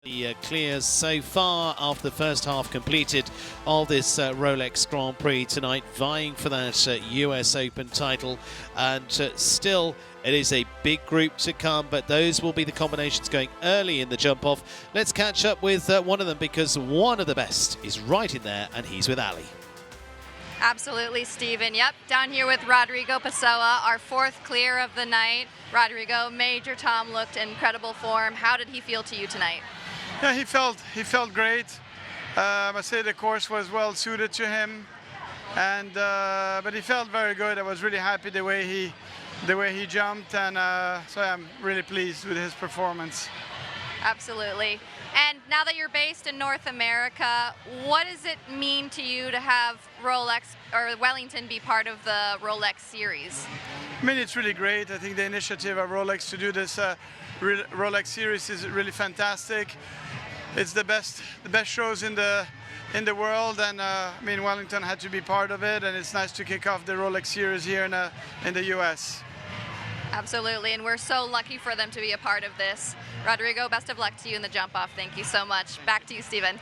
The clears so far after the first half completed of this Rolex Grand Prix tonight, vying for that US Open title, and still it is a big group to come, but those will be the combinations going early in the jump off. Let's catch up with one of them, because one of the best is right in there, and he's with Ali. Absolutely, Stephen. Yep, down here with Rodrigo Pessoa, our fourth clear of the night. Rodrigo, Major Tom looked in incredible form. How did he feel to you tonight? Yeah, he felt great. I must say the course was well suited to him, and but he felt very good. I was really happy the way he jumped, and so I'm really pleased with his performance. Absolutely. And now that you're based in North America, what does it mean to you to have Rolex or Wellington be part of the Rolex series? I mean, it's really great. I think the initiative of Rolex to do this Rolex series is really fantastic. It's the best shows in the world, and I mean, Wellington had to be part of it, and it's nice to kick off the Rolex series here in the US. Absolutely, and we're so lucky for them to be a part of this. Rodrigo, best of luck to you in the jump off. Thank you so much. Back to you, Stephen.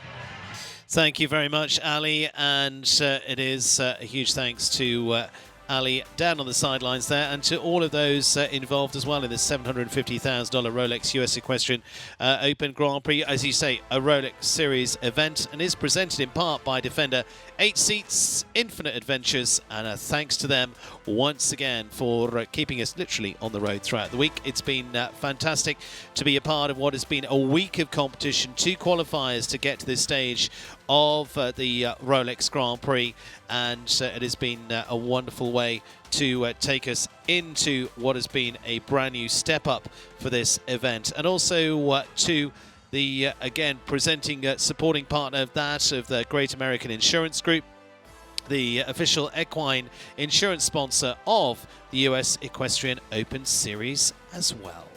Thank you very much, Ali, and it is a huge thanks to Ali down on the sidelines there, and to all of those involved as well in this $750,000 Rolex US Equestrian Open Grand Prix. As you say, a Rolex Series event, and is presented in part by Defender 8 Seats, Infinite Adventures, and a thanks to them once again for keeping us literally on the road throughout the week. It's been fantastic to be a part of what has been a week of competition, 2 qualifiers to get to this stage of the Rolex Grand Prix, and it has been a wonderful way to take us into what has been a brand new step up for this event, and also to the again presenting supporting partner of that of the Great American Insurance Group, the official equine insurance sponsor of the US Equestrian Open Series as well.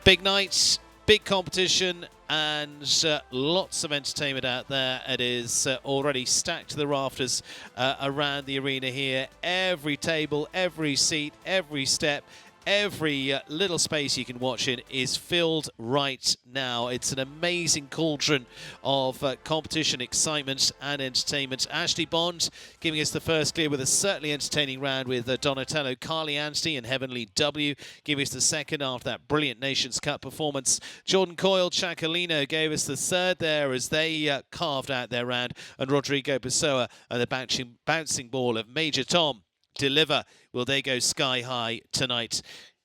Big night, big competition, and lots of entertainment out there. It is already stacked to the rafters around the arena here. Every table, every seat, every step, every little space you can watch in is filled right now. It's an amazing cauldron of competition, excitement and entertainment. Ashley Bond giving us the first clear with a certainly entertaining round with Donatello. Carly Anstey and Heavenly W giving us the second after that brilliant Nations Cup performance. Jordan Coyle, Chacolino gave us the third there as they carved out their round, and Rodrigo Pessoa and the bouncing ball of Major Tom deliver. Will they go sky high tonight?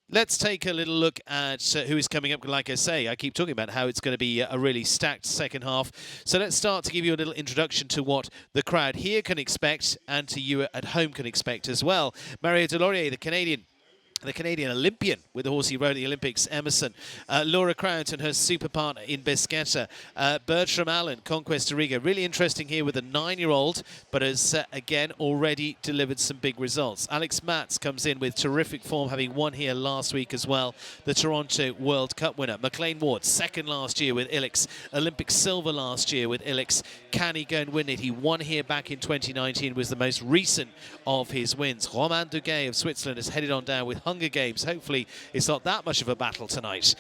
Let's take a little look at who is coming up. Like I say, I keep talking about how it's going to be a really stacked second half. So let's start to give you a little introduction to what the crowd here can expect, and to you at home can expect as well. Mario Delorier, the Canadian Olympian with the horse he rode at the Olympics, Emerson. Laura Crowt and her super partner in Biscetta. Bertram Allen, Conquest de Riga. Really interesting here with a 9-year-old, but has, again, already delivered some big results. Alex März comes in with terrific form, having won here last week as well. The Toronto World Cup winner. McLean Ward, second last year with Ilix. Olympic silver last year with Ilix. Can he go and win it? He won here back in 2019, was the most recent of his wins. Romain Duguay of Switzerland has headed on down with Hunger Games. Hopefully it's not that much of a battle tonight.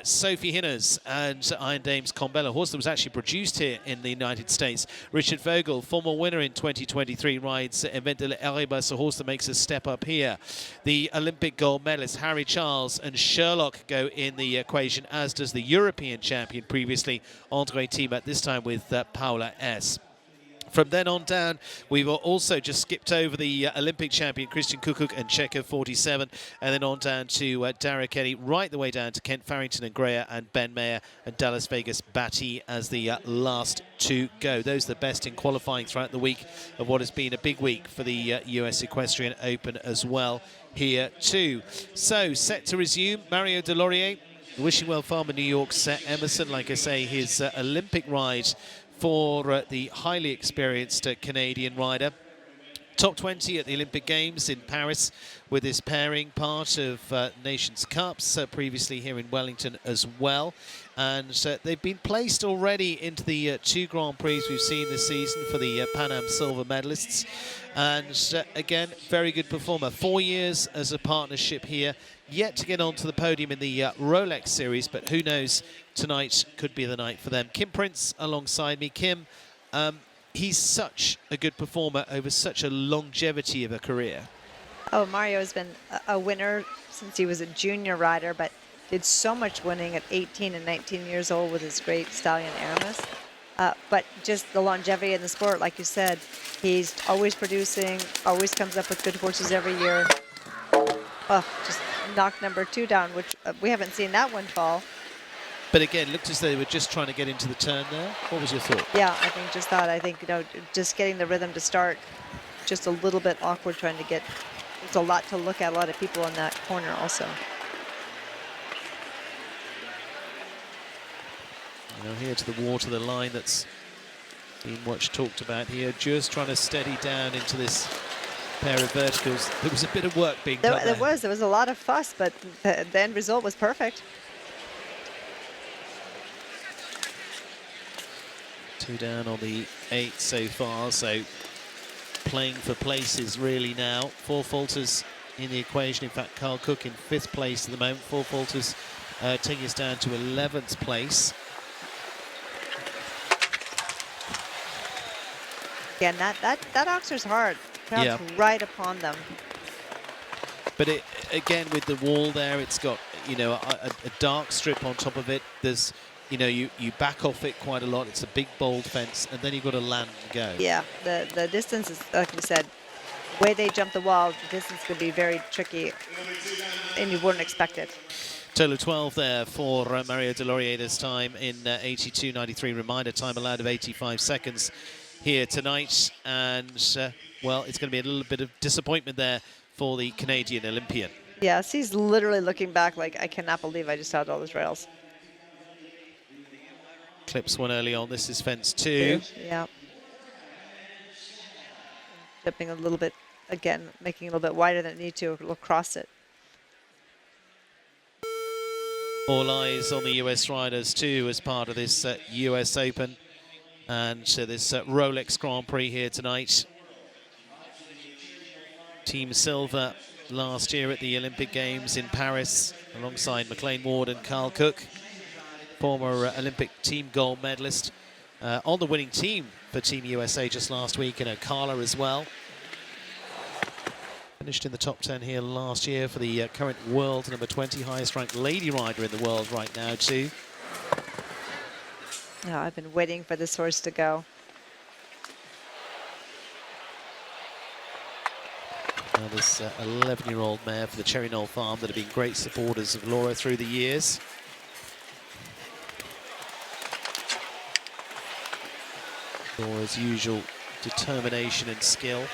Sophie Hinners and Iron Dames Combella, a horse that was actually produced here in the United States. Richard Vogel, former winner in 2023, rides Event de l'Erebus, a horse that makes a step up here. The Olympic gold medalist Harry Charles and Sherlock go in the equation, as does the European champion previously, André Thibaut, this time with Paula S. From then on down, we've also just skipped over the Olympic champion Christian Kukuk and Checo 47, and then on down to Dara Kelly, right the way down to Kent Farrington and Greer and Ben Mayer and Dallas Vegas Batty as the last to go. Those are the best in qualifying throughout the week of what has been a big week for the US Equestrian Open as well here too. So, set to resume, Mario Delorier, Wishing Well Farm in New York's Emerson, like I say, his Olympic ride for the highly experienced Canadian rider. top 20 at the Olympic Games in Paris with this pairing, part of Nations Cups, previously here in Wellington as well. And they've been placed already into the 2 Grand Prix we've seen this season for the Pan Am silver medalists. And again, very good performer. 4 years as a partnership here, yet to get onto the podium in the Rolex series, but who knows, tonight could be the night for them. Kim Prince alongside me. Kim, he's such a good performer over such a longevity of a career. Oh, Mario has been a winner since he was a junior rider, but did so much winning at 18 and 19 years old with his great stallion Aramis. But just the longevity in the sport, like you said, he's always producing, always comes up with good horses every year. Oh, just knocked number 2 down, which we haven't seen that one fall. But again, looked as though they were just trying to get into the turn there. What was your thought? Yeah, I think just that. I think, just getting the rhythm to start, just a little bit awkward trying to get, it's a lot to look at, a lot of people in that corner also. Here to the water, the line that's been much talked about here, just trying to steady down into this pair of verticals. There was a bit of work being done there. There was a lot of fuss, but the end result was perfect. 2 down on the 8 so far, so playing for places really now. 4 falters in the equation. In fact, Carl Cook in 5th place at the moment. 4 falters taking us down to 11th place. Again, that Oxford's hard. Yeah. Right upon them. But it, again, with the wall there, it's got, a dark strip on top of it. There's, you back off it quite a lot. It's a big, bold fence, and then you've got to land and go. Yeah, the distance is, like we said, the way they jump the wall, the distance could be very tricky, and you wouldn't expect it. Total of 12 there for Mario Delorier this time in 82.93. Reminder time allowed of 85 seconds here tonight, and well, it's going to be a little bit of disappointment there for the Canadian Olympian. Yes, he's literally looking back like, I cannot believe I just had all those rails. Clips one early on. This is fence 2. Yeah. Flipping a little bit, again, making it a little bit wider than it needs to across it. All eyes on the US riders too as part of this US Open. And so this Rolex Grand Prix here tonight. Team Silver last year at the Olympic Games in Paris alongside McLean Ward and Carl Cook, former Olympic team gold medalist. On the winning team for Team USA just last week, and O'Cala as well. Finished in the top 10 here last year for the current world number 20 highest ranked lady rider in the world right now too. Oh, I've been waiting for this horse to go. Now this 11-year-old mare for the Cherry Knoll Farm that have been great supporters of Laura through the years. Laura's usual determination and skill.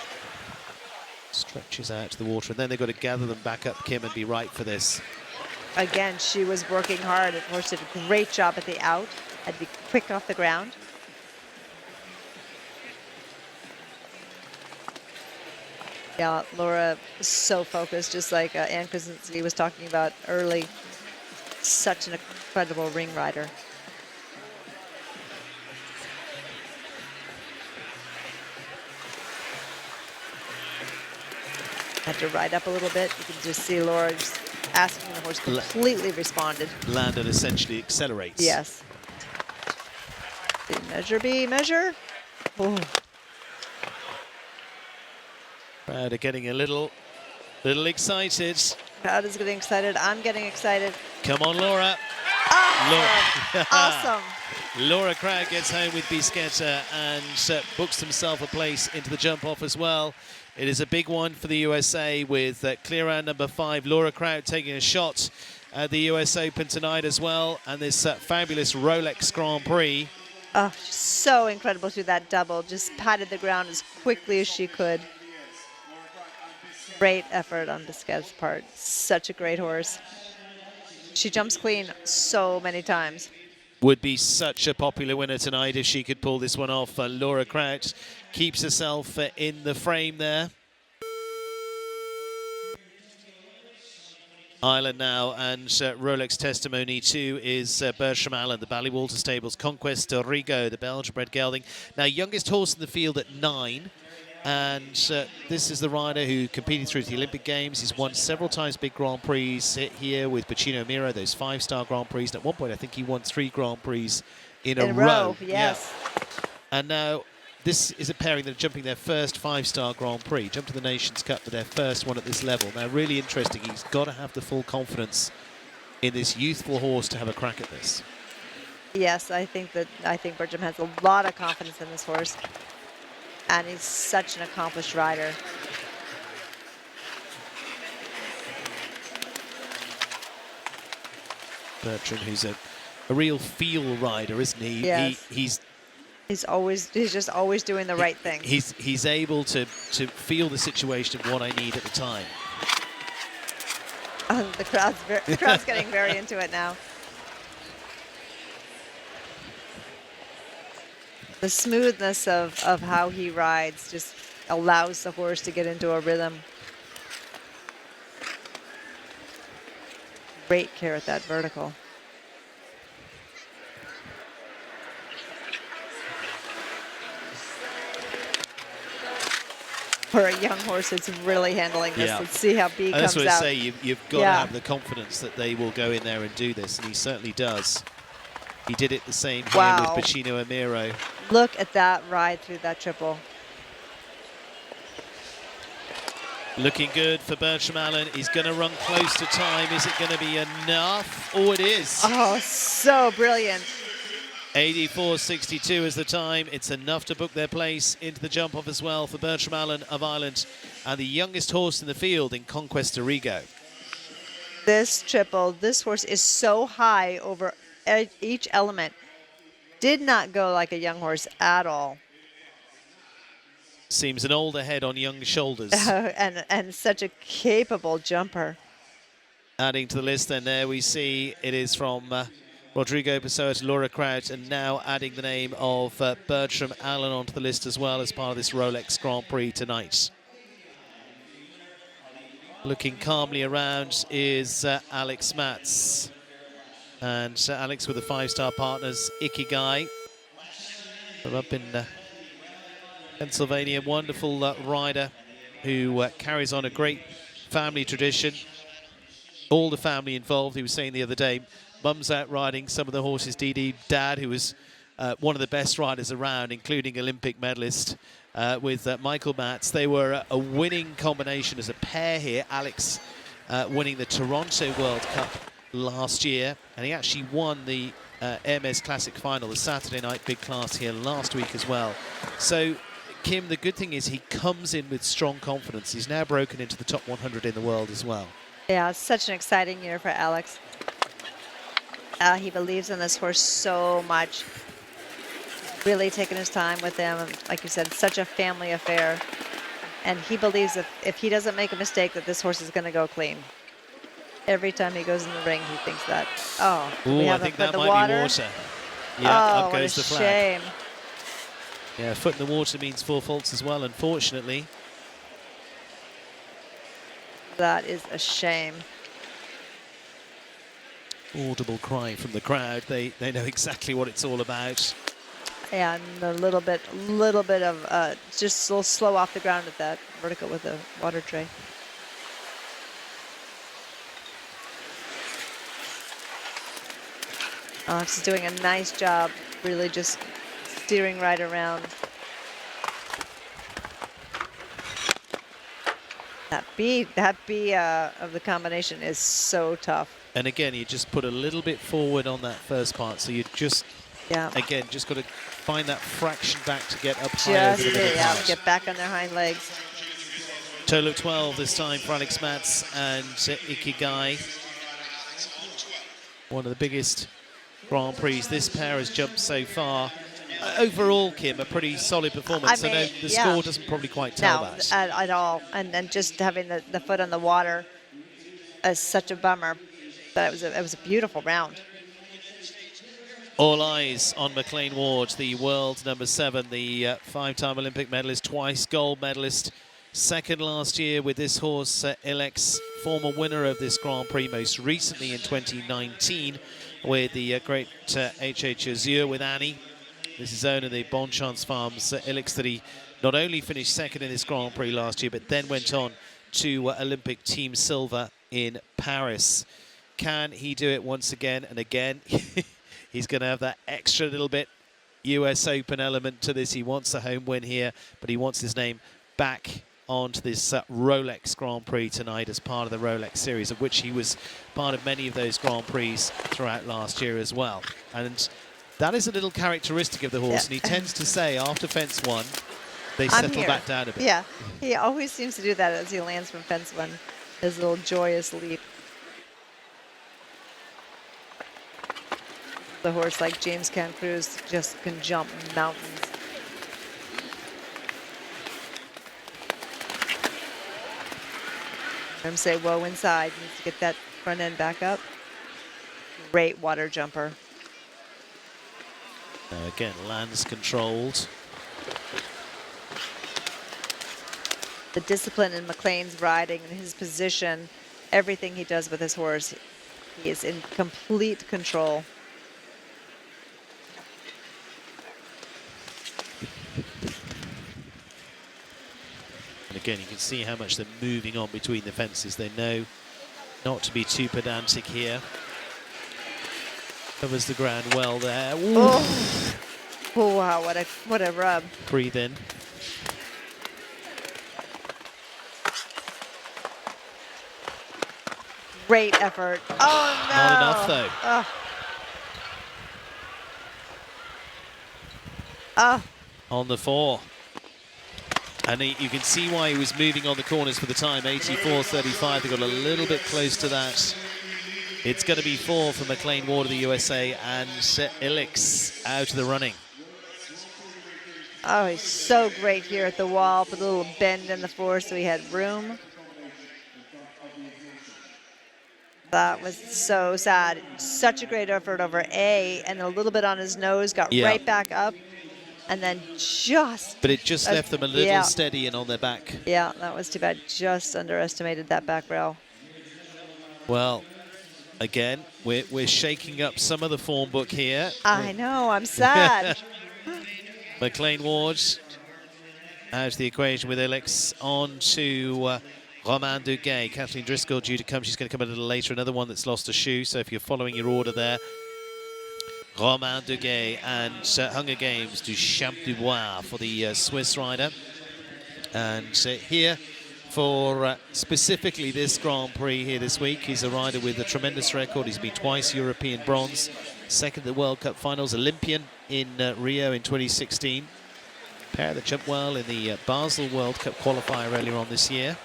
Stretches out to the water, and then they've got to gather them back up, Kim, and be right for this. Again, she was working hard. The horse did a great job at the out. Had to be quick off the ground. Yeah, Laura is so focused, just like Ann Krasinski was talking about early. Such an incredible ring rider. Had to ride up a little bit. You can just see Laura just asking the horse, completely responded. Landon essentially accelerates. Yes. Measure B, measure. Oh. Crowd are getting a little excited. Crowd is getting excited. I'm getting excited. Come on, Laura. Awesome. Awesome. Laura Craig gets home with Bisquetta and books himself a place into the jump off as well. It is a big one for the USA with clear round number 5. Laura Craig taking a shot at the US Open tonight as well. And this fabulous Rolex Grand Prix. Oh, so incredible through that double. Just patted the ground as quickly as she could. Great effort on Bisquette's part. Such a great horse. She jumps clean so many times. Would be such a popular winner tonight if she could pull this one off. Laura Crouch keeps herself in the frame there. Ireland now, and Rolex testimony too is Bertram Allen, the Ballywalter Stables Conquest Rigo, the Belgian-bred gelding. Now, youngest horse in the field at 9. And this is the rider who competed through the Olympic Games. He's won several times big Grand Prix here with Pacino Miro, those 5-star Grand Prix. And at one point, I think he won 3 Grand Prix in a row. Yes. Yeah. And now this is a pairing that are jumping their first 5-star Grand Prix, jumped to the Nations Cup for their first one at this level. Now, really interesting. He's got to have the full confidence in this youthful horse to have a crack at this. Yes, I think Bertram has a lot of confidence in this horse. And he's such an accomplished rider. Bertram, who's a real feel rider, isn't he? Yes. He's just always doing the right thing. He's able to feel the situation of what I need at the time. The crowd's getting very into it now. The smoothness of how he rides just allows the horse to get into a rhythm. Great care at that vertical. For a young horse, it's really handling this. Yeah. Let's see how B comes out. That's what I say. You've got to have the confidence that they will go in there and do this, and he certainly does. He did it the same here with Pacino Amiro. Look at that ride through that triple. Looking good for Bertram Allen. He's going to run close to time. Is it going to be enough? Oh, it is. Oh, so brilliant. 84.62 is the time. It's enough to book their place into the jump-off as well for Bertram Allen of Ireland, and the youngest horse in the field in Conquest Rigo. This triple, this horse is so high over each element. Did not go like a young horse at all. Seems an older head on young shoulders. and such a capable jumper. Adding to the list then, there we see it is from Rodrigo Pessoa to Laura Crouch, and now adding the name of Bertram Allen onto the list as well as part of this Rolex Grand Prix tonight. Looking calmly around is Alex März. And Alex with the 5-star partners, Ikigai. They're up in Pennsylvania, wonderful rider who carries on a great family tradition. All the family involved. He was saying the other day, mum's out riding some of the horses. Dee Dad, who was one of the best riders around, including Olympic medalist with Michael März. They were a winning combination as a pair here. Alex winning the Toronto World Cup last year, and he actually won the Hermes Classic final, the Saturday night big class here last week as well. So, Kim, the good thing is he comes in with strong confidence. He's now broken into the top 100 in the world as well. Yeah, it's such an exciting year for Alex. He believes in this horse so much. Really taking his time with him. Like you said, such a family affair. And he believes if he doesn't make a mistake, that this horse is going to go clean. Every time he goes in the ring, he thinks that. Oh, ooh, I think that might be water. Yeah, up goes the flag. Shame. Yeah, foot in the water means 4 faults as well, unfortunately. That is a shame. Audible cry from the crowd. They know exactly what it's all about. And a little bit of just a little slow off the ground at that vertical with the water tray. Alex is doing a nice job, really just steering right around. That B of the combination is so tough. And again, you just put a little bit forward on that first part, so you just, again, just got to find that fraction back to get up high over the middle part. Get back on their hind legs. Total of 12 this time for Alex März and Ikigai. One of the biggest Grand Prix this pair has jumped so far. Overall, Kim, a pretty solid performance. I know the score doesn't probably quite tell that. At all. And just having the foot on the water is such a bummer. But it was a beautiful round. All eyes on McLean Ward, the world number 7, the 5-time Olympic medalist, twice gold medalist, second last year with this horse, Ilex, former winner of this Grand Prix, most recently in 2019 with the great HH Azure with Annie. This is owner of the Bonchance Farms, Ilex, that he not only finished second in this Grand Prix last year, but then went on to Olympic team silver in Paris. Can he do it once again and again? He's going to have that extra little bit US Open element to this. He wants a home win here, but he wants his name back onto this Rolex Grand Prix tonight as part of the Rolex series, of which he was part of many of those Grand Prix throughout last year as well. And that is a little characteristic of the horse, and he tends to say after fence 1, they settle back down a bit. Yeah, he always seems to do that as he lands from fence 1, his little joyous leap. The horse like James Cancruz just can jump mountains. I'm say whoa inside, needs to get that front end back up. Great water jumper. Again, lands controlled. The discipline in McLean's riding and his position, everything he does with his horse, he is in complete control. And again, you can see how much they're moving on between the fences. They know not to be too pedantic here. Covers the ground well there. Oh, oh wow, what a rub. Breathe in. Great effort. Oh no. Not enough though. Oh. Oh. On the 4. And you can see why he was moving on the corners for the time. 84.35. They got a little bit close to that. It's going to be 4 for McLean Ward of the USA, and Ilex out of the running. Oh, he's so great here at the wall. Put a little bend in the 4 so he had room. That was so sad. Such a great effort over A, and a little bit on his nose, got right back up, and then just... But it just left them a little steady and on their back. Yeah, that was too bad. Just underestimated that back rail. Well, again, we're shaking up some of the form book here. I know, I'm sad. McLean Ward out of the equation with Ilex. On to Romain Duguay. Kathleen Driscoll due to come. She's going to come a little later. Another one that's lost a shoe. So if you're following your order there, Romain Duguay and Hunger Games du Champ du Bois for the Swiss rider. And here for specifically this Grand Prix here this week, he's a rider with a tremendous record. He's been twice European bronze, second at the World Cup finals, Olympian in Rio in 2016. Pair that jumped well in the Basel World Cup qualifier earlier on this year.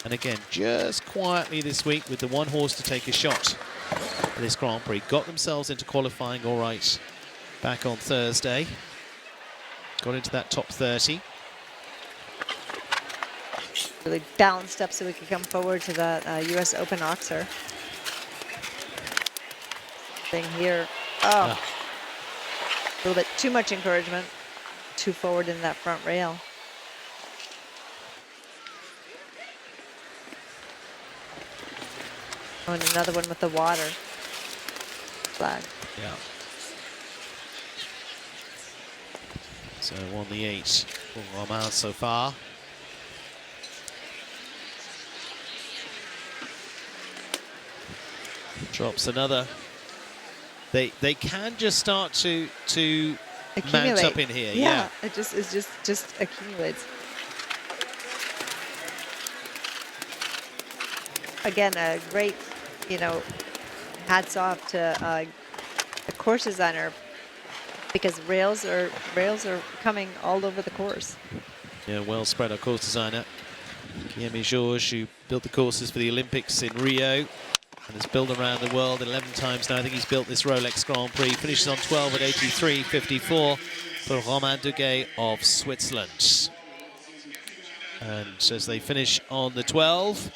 And again, just quietly this week with the one horse to take a shot at this Grand Prix. Got themselves into qualifying all right back on Thursday. Got into that top 30. Really balanced up so we could come forward to the US Open Oxer. Thing here. Oh. A little bit too much encouragement. Too forward in that front rail. Oh, and another one with the water flag. Yeah. So won the 8 for Romain so far. Drops another. They can just start to mount up in here. Yeah. It just accumulates. Again, a great, hats off to the course designer, because rails are coming all over the course. Yeah, well spread our course designer, Guillaume Georges, who built the courses for the Olympics in Rio and has built around the world 11 times now. I think he's built this Rolex Grand Prix. Finishes on 12 at 83.54 for Romain Duguay of Switzerland. And as they finish on the 12,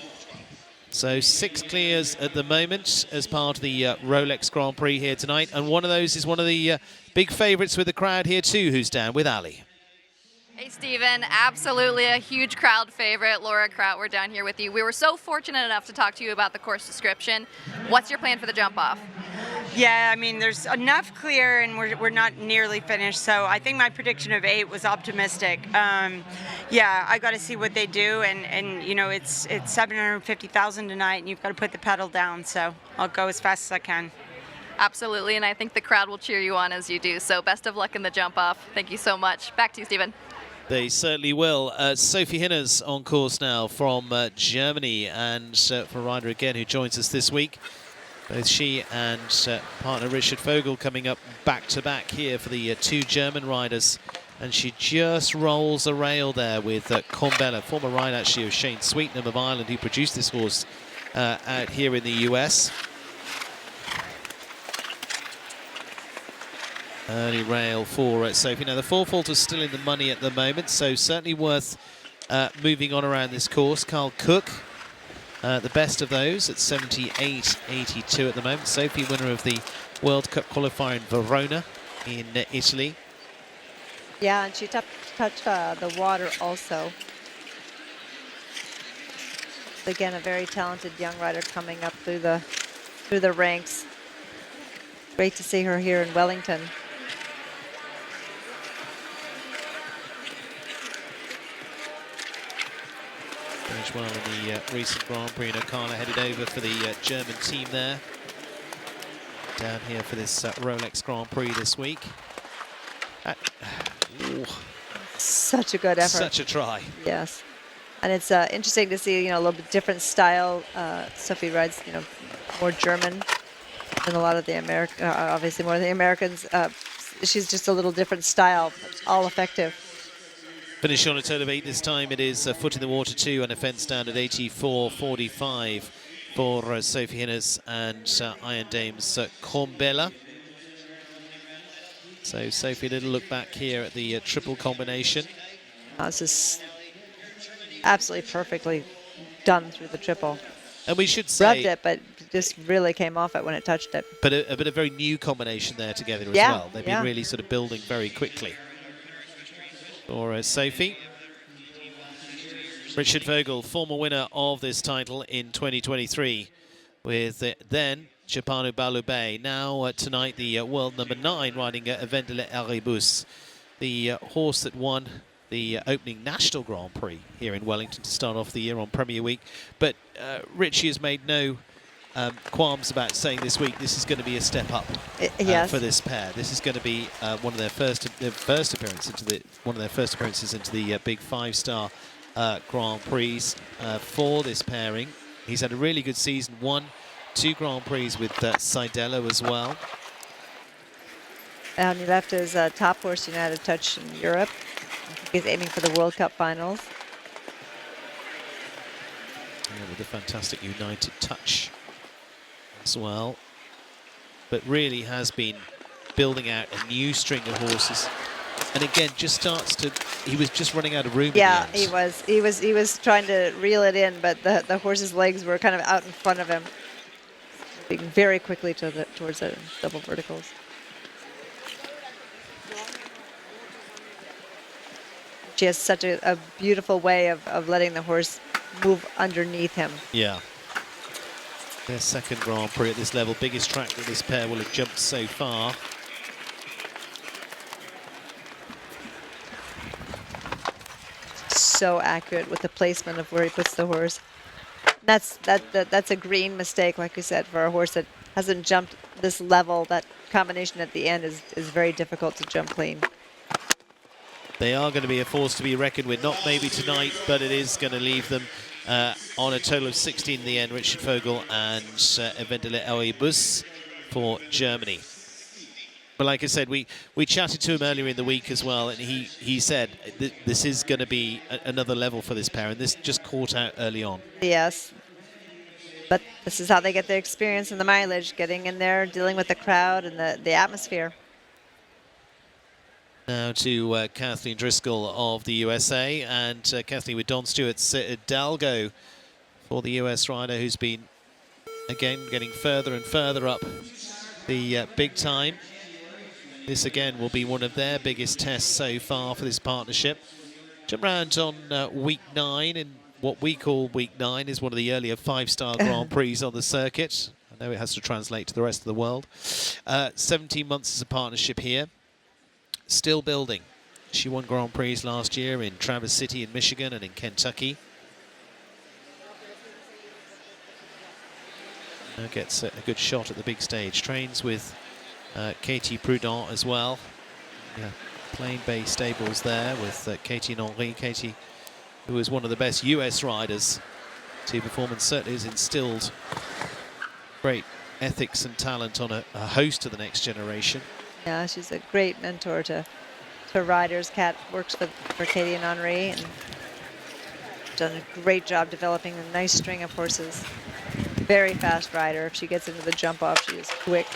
So 6 clears at the moment as part of the Rolex Grand Prix here tonight. And one of those is one of the big favourites with the crowd here too, who's down with Ali. Hey, Stephen, absolutely a huge crowd favorite. Laura Kraut, we're down here with you. We were so fortunate enough to talk to you about the course description. What's your plan for the jump off? Yeah, I mean, there's enough clear, and we're not nearly finished. So I think my prediction of 8 was optimistic. Yeah, I got to see what they do, and you know, it's 750,000 tonight, and you've got to put the pedal down. So I'll go as fast as I can. Absolutely, and I think the crowd will cheer you on as you do. So best of luck in the jump off. Thank you so much. Back to you, Stephen. They certainly will. Sophie Hinner's on course now from Germany, and for a rider again who joins us this week. Both she and partner Richard Vogel coming up back-to-back here for the 2 German riders. And she just rolls a rail there with Combella, former rider actually of Shane Sweetnam of Ireland, who produced this horse out here in the US. Early rail for Sophie. Now the 4-fault is still in the money at the moment, so certainly worth moving on around this course. Carl Cook, the best of those at 78.82 at the moment. Sophie, winner of the World Cup qualifier in Verona in Italy. Yeah, and she touched the water also. Again, a very talented young rider coming up through the ranks. Great to see her here in Wellington. Finished well in the recent Grand Prix, and O'Connor headed over for the German team there. Down here for this Rolex Grand Prix this week. Such a good effort. Such a try. Yes. And it's interesting to see, you know, a little bit different style. Sophie rides, you know, more German than a lot of the obviously more of the Americans. She's just a little different style, all effective. Finish on a total of 8 this time. It is foot in the water 2 and a fence down at 84.45 for Sophie Hinner's and Iron Dame's Combella. So Sophie, a little look back here at the triple combination. This is absolutely perfectly done through the triple. And we should say... Rubbed it, but just really came off it when it touched it. But a bit of very new combination there together as Yeah, well. They've been really sort of building very quickly. For Sophie. Richard Vogel, former winner of this title in 2023 with then Chapanu Balubé. Now tonight the world number 9 riding Vendela Erebus, the horse that won the opening National Grand Prix here in Wellington to start off the year on Premier Week. But Richie has made no qualms about saying this week this is going to be a step up for this pair. This is going to be one of their first appearances into the big 5-star Grand Prix for this pairing. He's had a really good season, won 2 Grand Prix with Sidello as well. And he left his top horse United Touch in Europe. I think he's aiming for the World Cup finals. Yeah, with a fantastic United Touch as well. But really has been building out a new string of horses. And again, just starts to... He was just running out of room. Yeah, he was trying to reel it in, but the horse's legs were kind of out in front of him, moving very quickly towards the double verticals. She has such a beautiful way of letting the horse move underneath him. Yeah. Their second Grand Prix at this level, biggest track that this pair will have jumped so far. So accurate with the placement of where he puts the horse. That's a green mistake, like we said, for a horse that hasn't jumped this level. That combination at the end is very difficult to jump clean. They are going to be a force to be reckoned with, not maybe tonight, but it is going to leave them on a total of 16 in the end. Richard Vogel and Vendela Erebus for Germany. But like I said, we chatted to him earlier in the week as well, and he said this is going to be another level for this pair, and this just caught out early on. Yes. But this is how they get the experience and the mileage, getting in there, dealing with the crowd and the atmosphere. Now to Kathleen Driscoll of the USA, and Kathleen with Don Stewart's Hidalgo for the US rider, who's been, again, getting further and further up the big time. This, again, will be one of their biggest tests so far for this partnership. Jump round on week 9, and what we call week 9 is one of the earlier 5-star Grand Prix on the circuit. I know it has to translate to the rest of the world. 17 months as a partnership here. Still building. She won Grand Prix last year in Traverse City in Michigan and in Kentucky. Now gets a good shot at the big stage. Trains with Katie Prudent as well. Yeah, plain bay stables there with Katie and Henri. Katie, who is one of the best US riders to perform, and certainly has instilled great ethics and talent on a host of the next generation. Yeah, she's a great mentor to riders. Kat works for Katie and Henri, and done a great job developing a nice string of horses. Very fast rider. If she gets into the jump off, she is quick.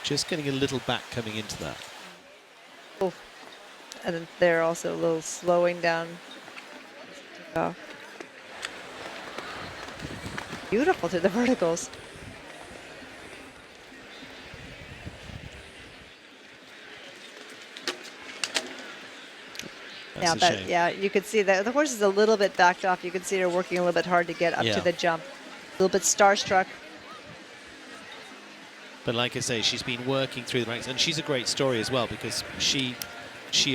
Just getting a little back coming into that. Oh. And then they're also a little slowing down. Oh. Beautiful to the verticals. Yeah, you could see that the horse is a little bit backed off. You can see her working a little bit hard to get up to the jump. A little bit starstruck. But like I say, she's been working through the ranks, and she's a great story as well, because she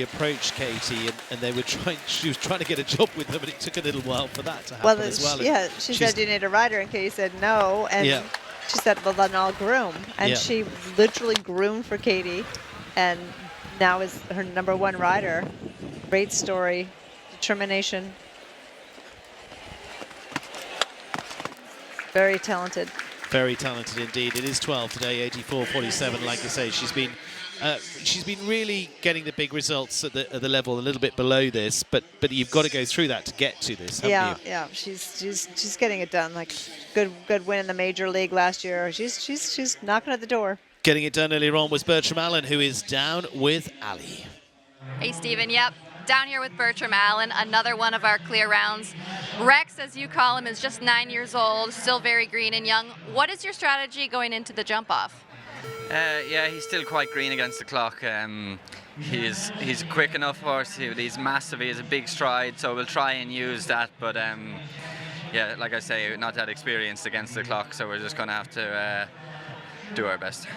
approached Katie and they were she was trying to get a job with them, and it took a little while for that to happen as well. Yeah, she said, "Do you need a rider?" And Katie said no, and she said, "Well, then I'll groom." And she literally groomed for Katie, and now is her #1 rider. Great story, determination. Very talented. Very talented indeed. It is 12 today, 84.47. Like I say, she's been really getting the big results at the level a little bit below this, but you've got to go through that to get to this, haven't you? Yeah. She's getting it done. Like good win in the major league last year. She's knocking at the door. Getting it done earlier on was Bertram Allen, who is down with Ali. Hey, Stephen. Yep. Down here with Bertram Allen, another one of our clear rounds. Rex, as you call him, is just 9 years old, still very green and young. What is your strategy going into the jump off? Yeah, he's still quite green against the clock. He's a quick enough horse. He's massive. He has a big stride, so we'll try and use that. But yeah, like I say, not that experienced against the clock, so we're just going to have to do our best.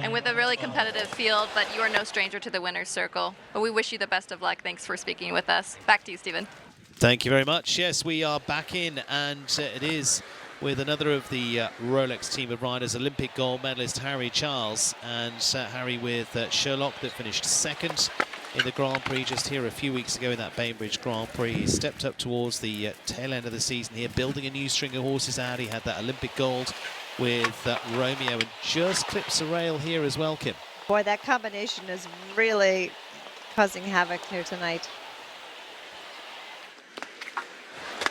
And with a really competitive field, but you are no stranger to the winner's circle. But we wish you the best of luck. Thanks for speaking with us. Back to you, Stephen. Thank you very much. Yes, we are back in, and it is with another of the Rolex team of riders, Olympic gold medalist Harry Charles, and Harry with Sherlock that finished second in the Grand Prix just here a few weeks ago in that Bainbridge Grand Prix. He stepped up towards the tail end of the season here, building a new string of horses out. He had that Olympic gold with Romeo, and just clips a rail here as well, Kim. Boy, that combination is really causing havoc here tonight.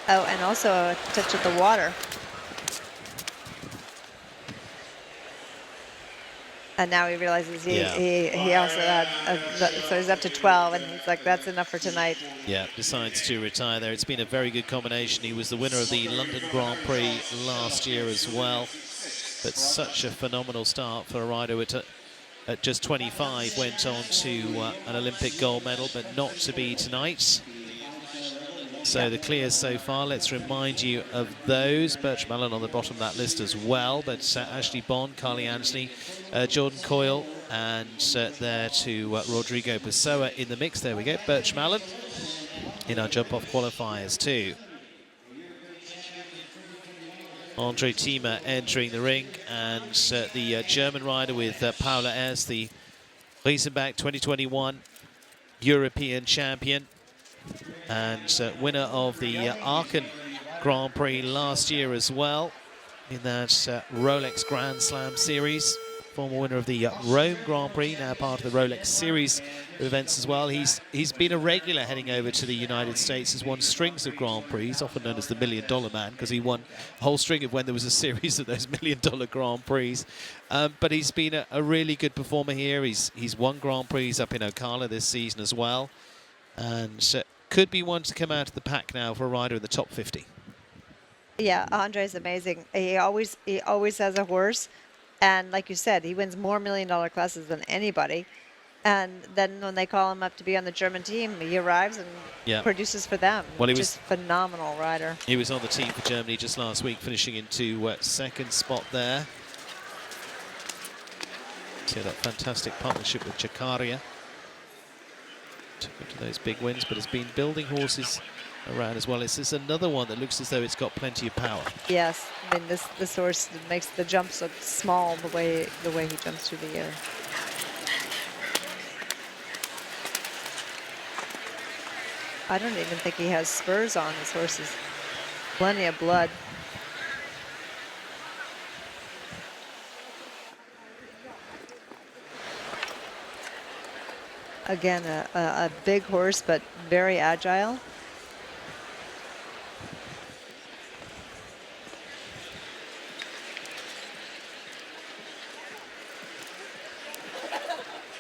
Oh, and also a touch of the water. And now he realizes he also had, so he's up to 12, and he's like, that's enough for tonight. Yeah, decides to retire there. It's been a very good combination. He was the winner of the London Grand Prix last year as well. But such a phenomenal start for a rider at just 25, went on to an Olympic gold medal, but not to be tonight. So the clears so far, let's remind you of those. Bertram Allen on the bottom of that list as well, but Ashley Bond, Carly Anthony, Jordan Coyle, and there to Rodrigo Pessoa in the mix. There we go, Bertram Allen in our jump-off qualifiers too. Andre Thiemer entering the ring, and the German rider with Paula Ers, the Riesenbach 2021 European champion and winner of the Aachen Grand Prix last year as well in that Rolex Grand Slam series. Former winner of the Rome Grand Prix, now part of the Rolex series of events as well. He's been a regular heading over to the United States. Has won strings of Grand Prix, often known as the $1 Million Man, because he won a whole string of when there was a series of those $1 Million Grand Prix. But he's been a really good performer here. He's won Grand Prix up in Ocala this season as well. And could be one to come out of the pack now for a rider in the top 50. Yeah, Andre's amazing. He always has a horse, and like you said, he wins more $1 million classes than anybody. And then when they call him up to be on the German team, he arrives and produces for them. Well, he just phenomenal rider. He was on the team for Germany just last week, finishing into second spot there. See that fantastic partnership with Chakaria. Took him to those big wins, but has been building horses around as well. This is another one that looks as though it's got plenty of power. Yes, I mean this horse makes the jumps look small the way he jumps through the air. I don't even think he has spurs on his horses. Plenty of blood. Again, a big horse, but very agile.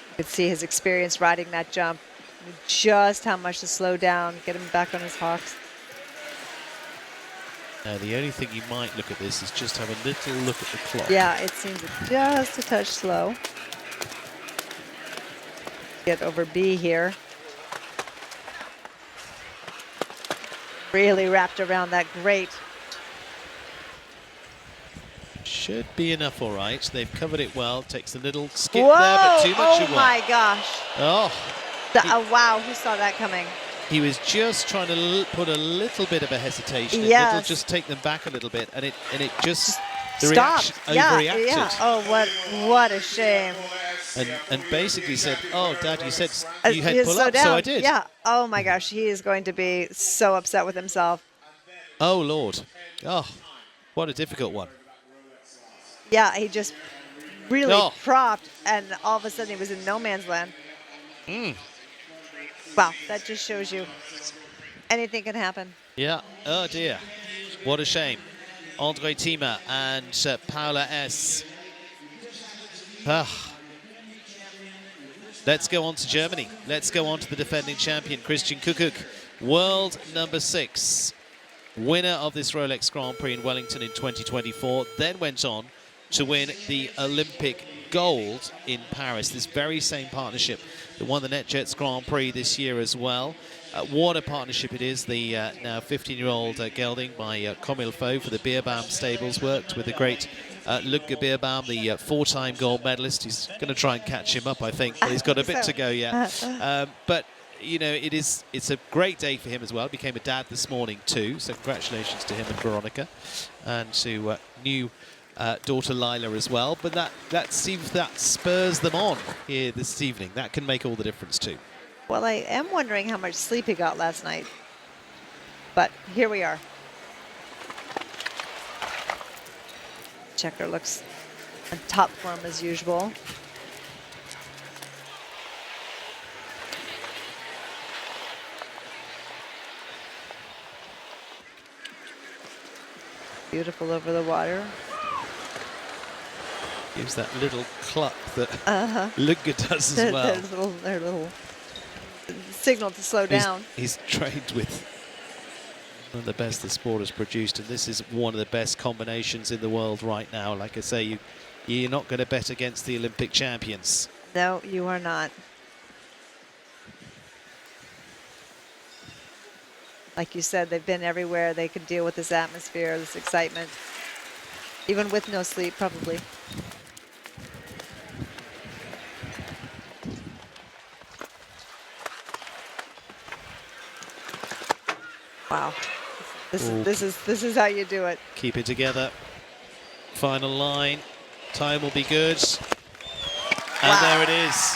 You could see his experience riding that jump, just how much to slow down, get him back on his hocks. Now, the only thing you might look at this is just have a little look at the clock. Yeah, it seems just a touch slow. Get over B here. Really wrapped around that grate. Should be enough, all right. They've covered it well. Takes a little skip Whoa! there, but too much of Oh one. my gosh. Oh. Wow, who saw that coming? He was just trying to put a little bit of a hesitation. Yes. It'll just take them back a little bit, and it just the Stopped. reaction Yeah, overreacted. yeah. Oh, what a shame. And basically said, "Oh, Dad, you said You you had pull slow up, down. so I did." Yeah. Oh my gosh, he is going to be so upset with himself. Oh Lord. Oh, what a difficult one. Yeah, he just really Oh. propped, and all of a sudden he was in no man's land. Wow, that just shows you anything can happen. Yeah. Oh dear. What a shame. Andre Tima and Paula S. Let's go on to Germany. Let's go on to the defending champion, Christian Kuckuck, world number 6, winner of this Rolex Grand Prix in Wellington in 2024, then went on to win the Olympic gold in Paris, this very same partnership that won the NetJets Grand Prix this year as well. What a partnership it is. The now 15-year-old gelding by Comilfo for the Beerbaum stables worked with the great Ludger Beerbaum, the 4-time gold medalist. He's going to try and catch him up, I think, but he's got a bit to go yet. But you know, it's a great day for him as well. Became a dad this morning too, so congratulations to him and Veronica, and to new daughter Lila as well. But that seems that spurs them on here this evening. That can make all the difference too. Well, I am wondering how much sleep he got last night. But here we are. Checker looks in top form as usual. Beautiful over the water. Gives that little cluck that Ludger does as well. Their little signal to slow down. He's trained with one of the best the sport has produced, and this is one of the best combinations in the world right now. Like I say, you're not going to bet against the Olympic champions. No, you are not. Like you said, they've been everywhere. They could deal with this atmosphere, this excitement, even with no sleep, probably. Wow, this is how you do it. Keep it together. Final line. Time will be good. And Wow. there it is.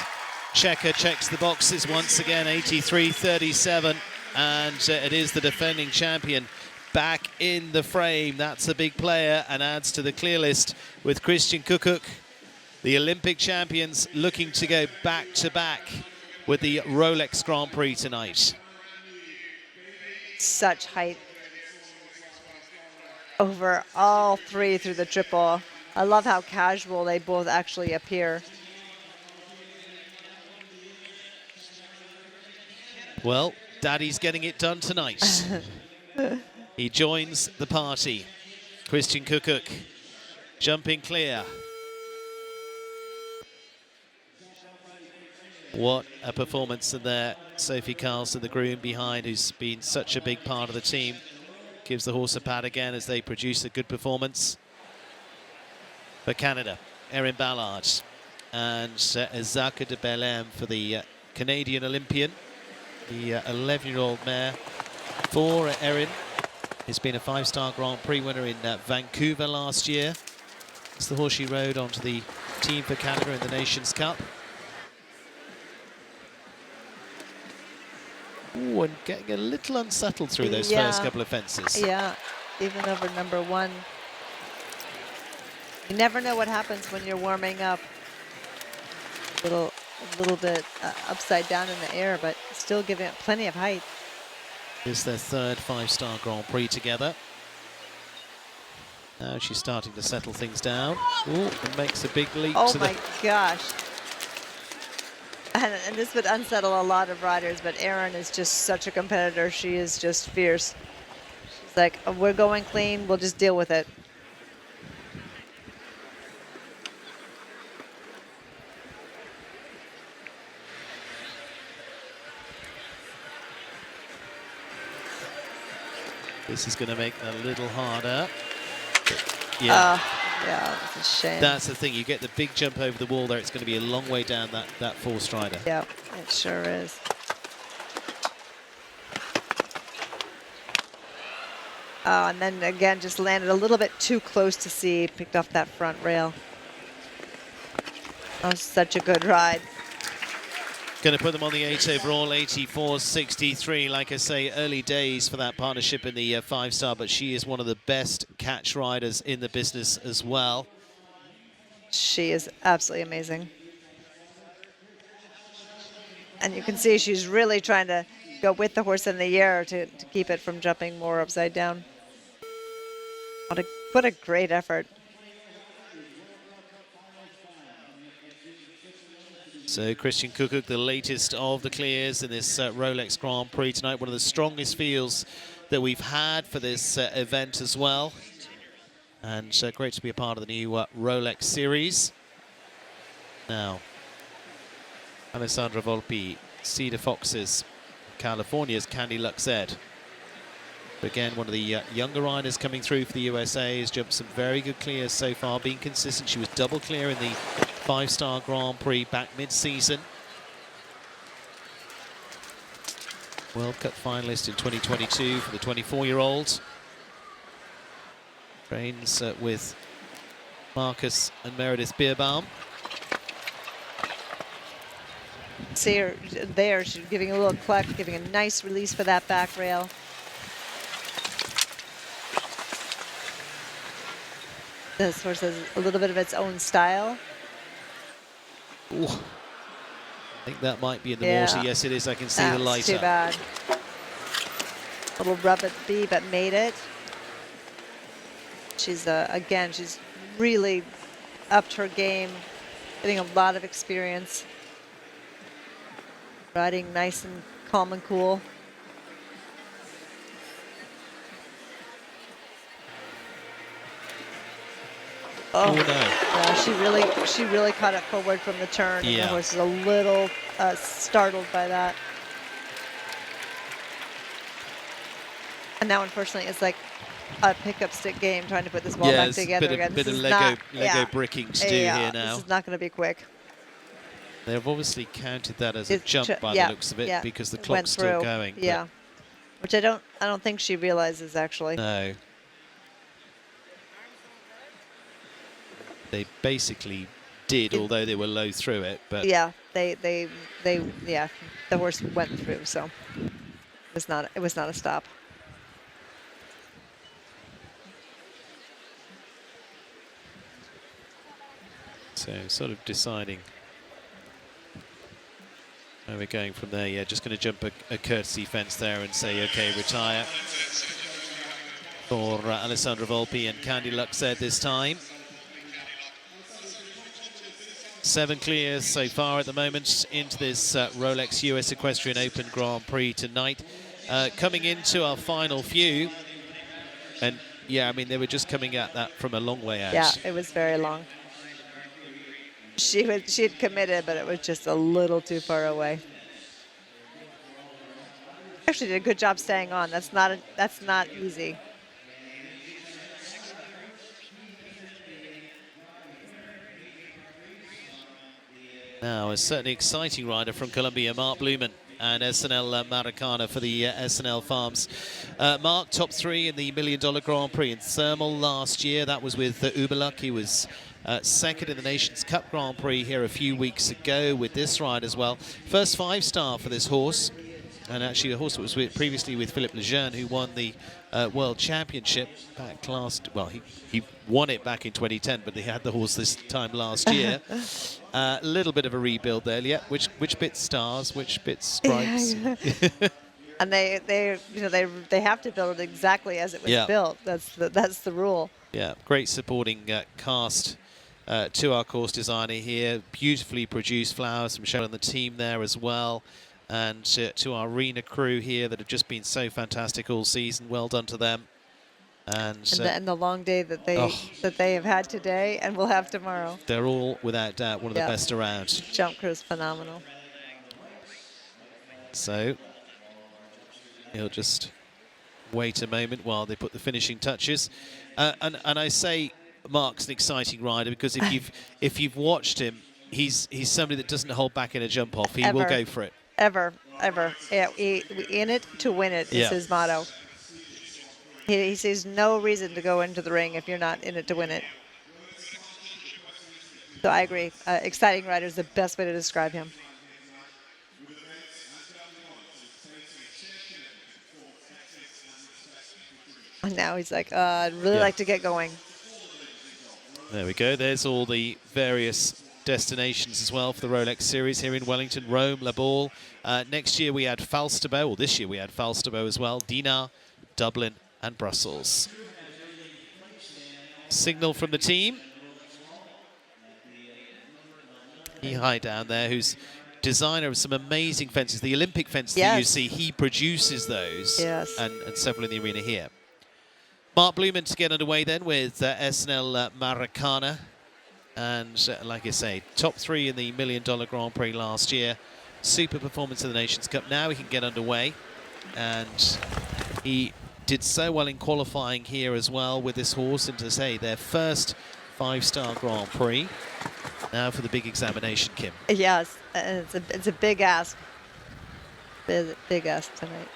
Checker checks the boxes once again. 83.37, and it is the defending champion back in the frame. That's a big player and adds to the clear list with Christian Kuckuck. The Olympic champions looking to go back to back with the Rolex Grand Prix tonight. Such height over all three through the triple. I love how casual they both actually appear. Well, Daddy's getting it done tonight. He joins the party. Christian Kukuk jumping clear. What a performance in there. Sophie Carlson, the groom behind, who's been such a big part of the team, gives the horse a pat again as they produce a good performance. For Canada, Erin Ballard and Zaka de Bellem for the Canadian Olympian. The 11-year-old mare for Erin has been a 5-star Grand Prix winner in Vancouver last year. It's the horse she rode onto the team for Canada in the Nations Cup. Ooh, and getting a little unsettled through those first couple of fences. Yeah, even over number 1. You never know what happens when you're warming up. A little bit upside down in the air, but still giving it plenty of height. It's their third 5-star Grand Prix together. Now she's starting to settle things down. Ooh, and makes a big leap. Oh my gosh. And this would unsettle a lot of riders, but Erin is just such a competitor. She is just fierce. She's like, oh, we're going clean, we'll just deal with it. This is going to make it a little harder. Yeah. Yeah, it's a shame. That's the thing. You get the big jump over the wall there. It's going to be a long way down that 4-strider. Yeah, it sure is. And then again, just landed a little bit too close to see. Picked off that front rail. That was such a good ride. Going to put them on the 8 overall, 84.63. Like I say, early days for that partnership in the 5-star, but she is one of the best catch riders in the business as well. She is absolutely amazing. And you can see she's really trying to go with the horse in the air to keep it from jumping more upside down. What a great effort. So Christian Kukuk, the latest of the clears in this Rolex Grand Prix tonight. One of the strongest fields that we've had for this event as well. And great to be a part of the new Rolex series. Now, Alessandra Volpi, Cedar Foxes, California's Candy Luxed. Again, one of the younger riders coming through for the USA has jumped some very good clears so far, being consistent. She was double clear in the 5-star Grand Prix back mid-season. World Cup finalist in 2022 for the 24-year-old. Trains with Marcus and Meredith Beerbaum. See her there, she's giving a little cluck, giving a nice release for that back rail. This horse has a little bit of its own style. Ooh. I think that might be in the water. Yes, it is. I can see the light. Too bad. Little rub at B, but made it. She's again, she's really upped her game, getting a lot of experience, riding nice and calm and cool. Oh no! Yeah, she really caught it forward from the turn. And the horse is a little startled by that. And now, unfortunately, it's like a pickup stick game trying to put this ball back together again. Bit of Lego bricking to do here now. This is not going to be quick. They've obviously counted that as a jump by the looks of it because the clock's still going. Yeah, which I don't think she realizes actually. No. They basically did, although they were low through it. But yeah, the horse went through, so it was not a stop. So sort of deciding where we're going from there. Yeah, just going to jump a courtesy fence there and say, okay, retire for Alessandra Volpi and Candy Luxed this time. 7 clears so far at the moment into this Rolex US Equestrian Open Grand Prix tonight. Coming into our final few, and yeah, I mean, they were just coming at that from a long way out. Yeah, it was very long. She had committed, but it was just a little too far away. Actually did a good job staying on. That's not easy. Now, a certainly exciting rider from Colombia, Mark Blumen, and SNL Maracana for the SNL Farms. Mark, top 3 in the $1 Million Grand Prix in Thermal last year. That was with Uberluck. He was second in the Nations Cup Grand Prix here a few weeks ago with this ride as well. First 5-star for this horse. And actually, a horse that was previously with Philippe Lejeune, who won the World Championship back last. Well, he won it back in 2010, but he had the horse this time last year. A little bit of a rebuild there. Yeah, which bit stars, which bit stripes. And they have to build it exactly as it was built. That's the rule. Yeah, great supporting cast to our course designer here. Beautifully produced flowers from Cheryl and the team there as well. And to our arena crew here that have just been so fantastic all season. Well done to them. And the long day that they have had today and will have tomorrow. They're all, without doubt, one of the best around. Jump crew's phenomenal. So he'll just wait a moment while they put the finishing touches. And I say Mark's an exciting rider because if you've watched him, he's somebody that doesn't hold back in a jump off. He will go for it. Ever. Yeah, in it to win it is his motto. He sees no reason to go into the ring if you're not in it to win it. So I agree. Exciting rider is the best way to describe him. And now he's like, I'd really like to get going. There we go. There's all the various destinations as well for the Rolex series here in Wellington, Rome, La Baule. Next year we had Falsterbo, or this year we had Falsterbo as well, Dinard, Dublin and Brussels. Signal from the team. Mihai down there, who's designer of some amazing fences. The Olympic fences that you see, he produces those. Yes. And several in the arena here. Mark Blumen to get underway then with SNL Maracana. And like I say, top 3 in the $1 Million Grand Prix last year. Super performance in the Nations Cup. Now he can get underway. And he did so well in qualifying here as well with this horse. And to say their first 5-star Grand Prix. Now for the big examination, Kim. Yes, it's a big ask. Big ask tonight.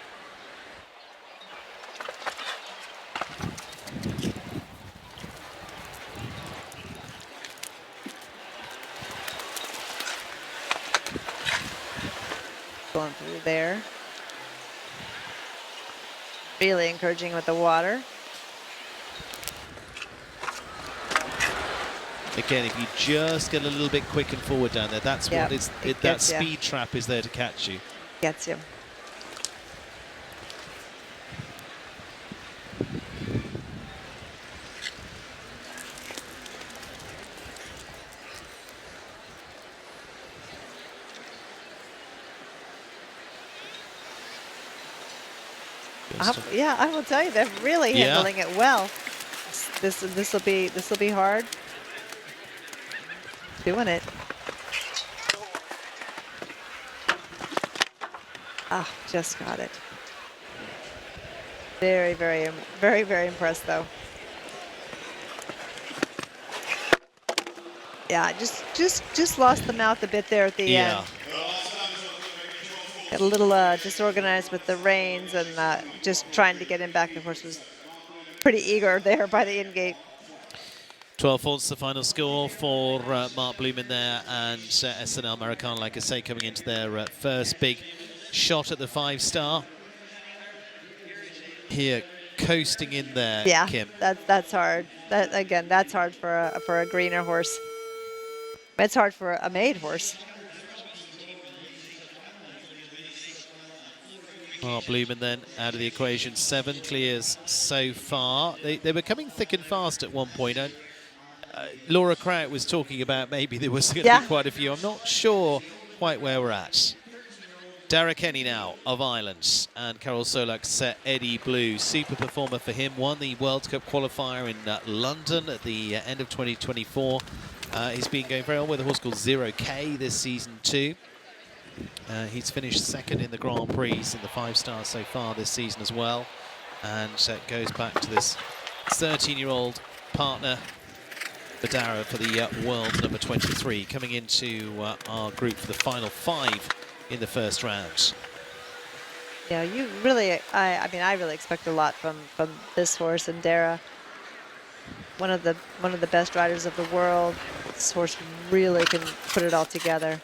Going through there. Really encouraging with the water. Again, if you just get a little bit quick and forward down there, that's what that speed trap is there to catch you. Gets you. Yeah, I will tell you, they're really handling it well. This will be hard. Doing it. Ah, just got it. Very, very, very, very impressed though. Yeah, just lost the mouth a bit there at the end. Got a little disorganized with the reins and just trying to get him back. The horse was pretty eager there by the in-gate. 12 faults the final score for Mark Blumen there, and SNL Maracana, like I say, coming into their first big shot at the 5-star. Here, coasting in there, Kim. That's hard. That's hard for a greener horse. It's hard for a made horse. Mark Blumen then out of the equation. 7 clears so far. They were coming thick and fast at one point. Laura Kraut was talking about maybe there was going to be quite a few. I'm not sure quite where we're at. Dara Kenny now of Ireland, and Carol Solak's Eddie Blue. Super performer for him. Won the World Cup qualifier in London at the end of 2024. He's been going very well with a horse called 0K this season too. He's finished second in the Grand Prix in the 5 stars so far this season as well. And goes back to this 13-year-old partner for Dara for the world number 23, coming into our group for the final 5 in the first round. Yeah, you really, I mean, I really expect a lot from this horse and Dara. One of the best riders of the world. This horse really can put it all together.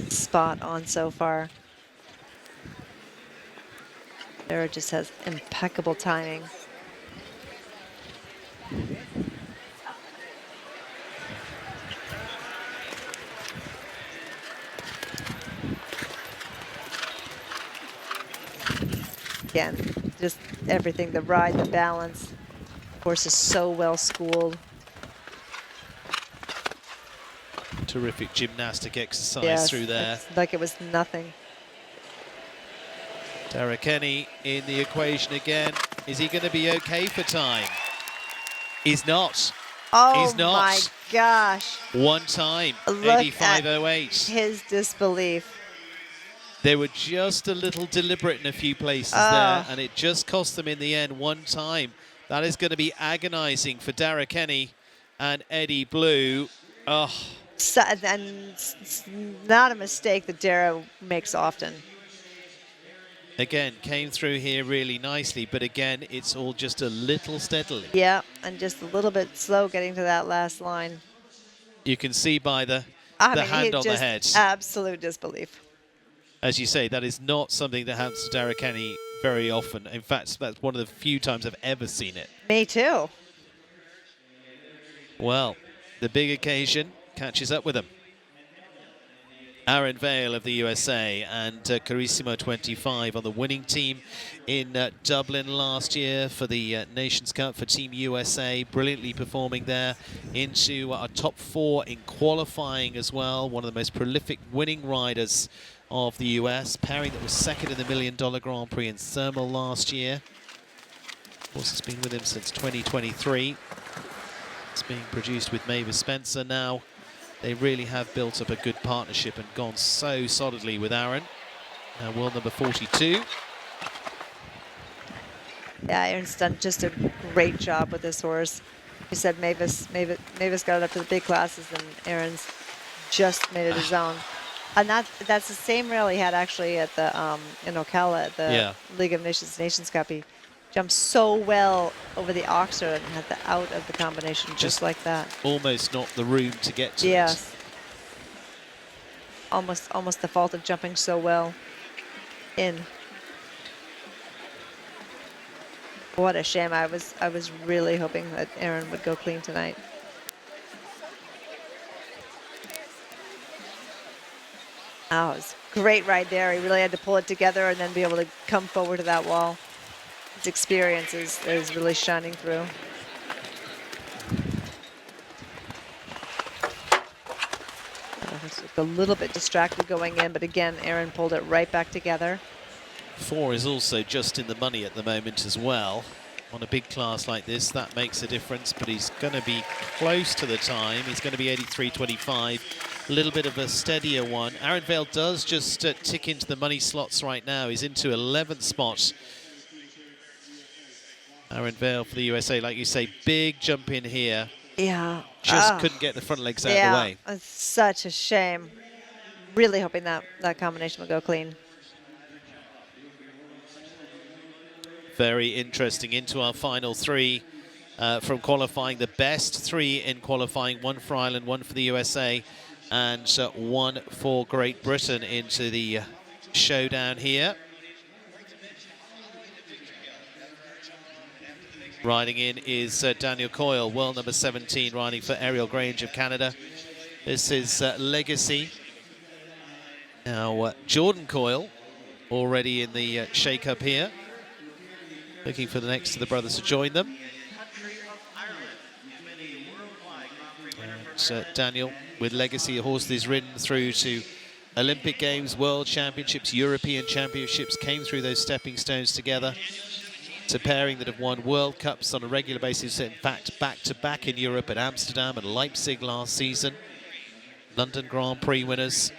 Spot on so far. Dara just has impeccable timing. Again, just everything, the ride, the balance. The horse is so well schooled. Terrific gymnastic exercise through there. It's like it was nothing. Dara Kenny in the equation again. Is he going to be okay for time? He's not. Oh, he's not. My gosh. One time, Look 85.08. at his disbelief. They were just a little deliberate in a few places there, and it just cost them in the end one time. That is going to be agonizing for Dara Kenny and Eddie Blue. Oh. So, and it's not a mistake that Dara makes often. Again, came through here really nicely, but again, it's all just a little steadily. Yeah, and just a little bit slow getting to that last line. You can see by the mean, hand on the head. Absolute disbelief. As you say, that is not something that happens to Dara Kenny very often. In fact, that's one of the few times I've ever seen it. Me too. Well, the big occasion catches up with them. Aaron Vale of the USA and Carissimo 25 on the winning team in Dublin last year for the Nations Cup for Team USA. Brilliantly performing there into our top 4 in qualifying as well. One of the most prolific winning riders of the US. Pairing that was second in the $1 Million Grand Prix in Thermal last year. Of course, it's been with him since 2023. It's being produced with Mavis Spencer now. They really have built up a good partnership and gone so solidly with Aaron. Now world number 42. Yeah, Aaron's done just a great job with this horse. He said Mavis got it up to the big classes, and Aaron's just made it his own. And that's the same rail he had actually at the in Ocala at the League of Nations Cup. He jumped so well over the Oxford and had the out of the combination just like that. Almost not the room to get to. Yes. Almost the fault of jumping so well in. What a shame. I was really hoping that Aaron would go clean tonight. Oh, it was great right there. He really had to pull it together and then be able to come forward to that wall. His experience is really shining through. A little bit distracted going in, but again, Aaron pulled it right back together. 4 is also just in the money at the moment as well. On a big class like this, that makes a difference, but he's going to be close to the time. He's going to be 83.25. A little bit of a steadier one. Aaron Vale does just tick into the money slots right now. He's into 11th spot. Aaron Vale for the USA, like you say, big jump in here. Yeah. Just couldn't get the front legs out of the way. It's such a shame. Really hoping that combination will go clean. Very interesting. Into our final 3 from qualifying. The best 3 in qualifying. 1 for Ireland, 1 for the USA, and 1 for Great Britain into the showdown here. Riding in is Daniel Coyle, world number 17, riding for Ariel Grange of Canada. This is Legacy. Now, Jordan Coyle already in the shake-up here. Looking for the next of the brothers to join them. And Daniel, with legacy, a horse that is ridden through to Olympic Games, World Championships, European Championships, came through those stepping stones together. It's a pairing that have won World Cups on a regular basis, in fact, back-to-back in Europe at Amsterdam and Leipzig last season. London Grand Prix winners.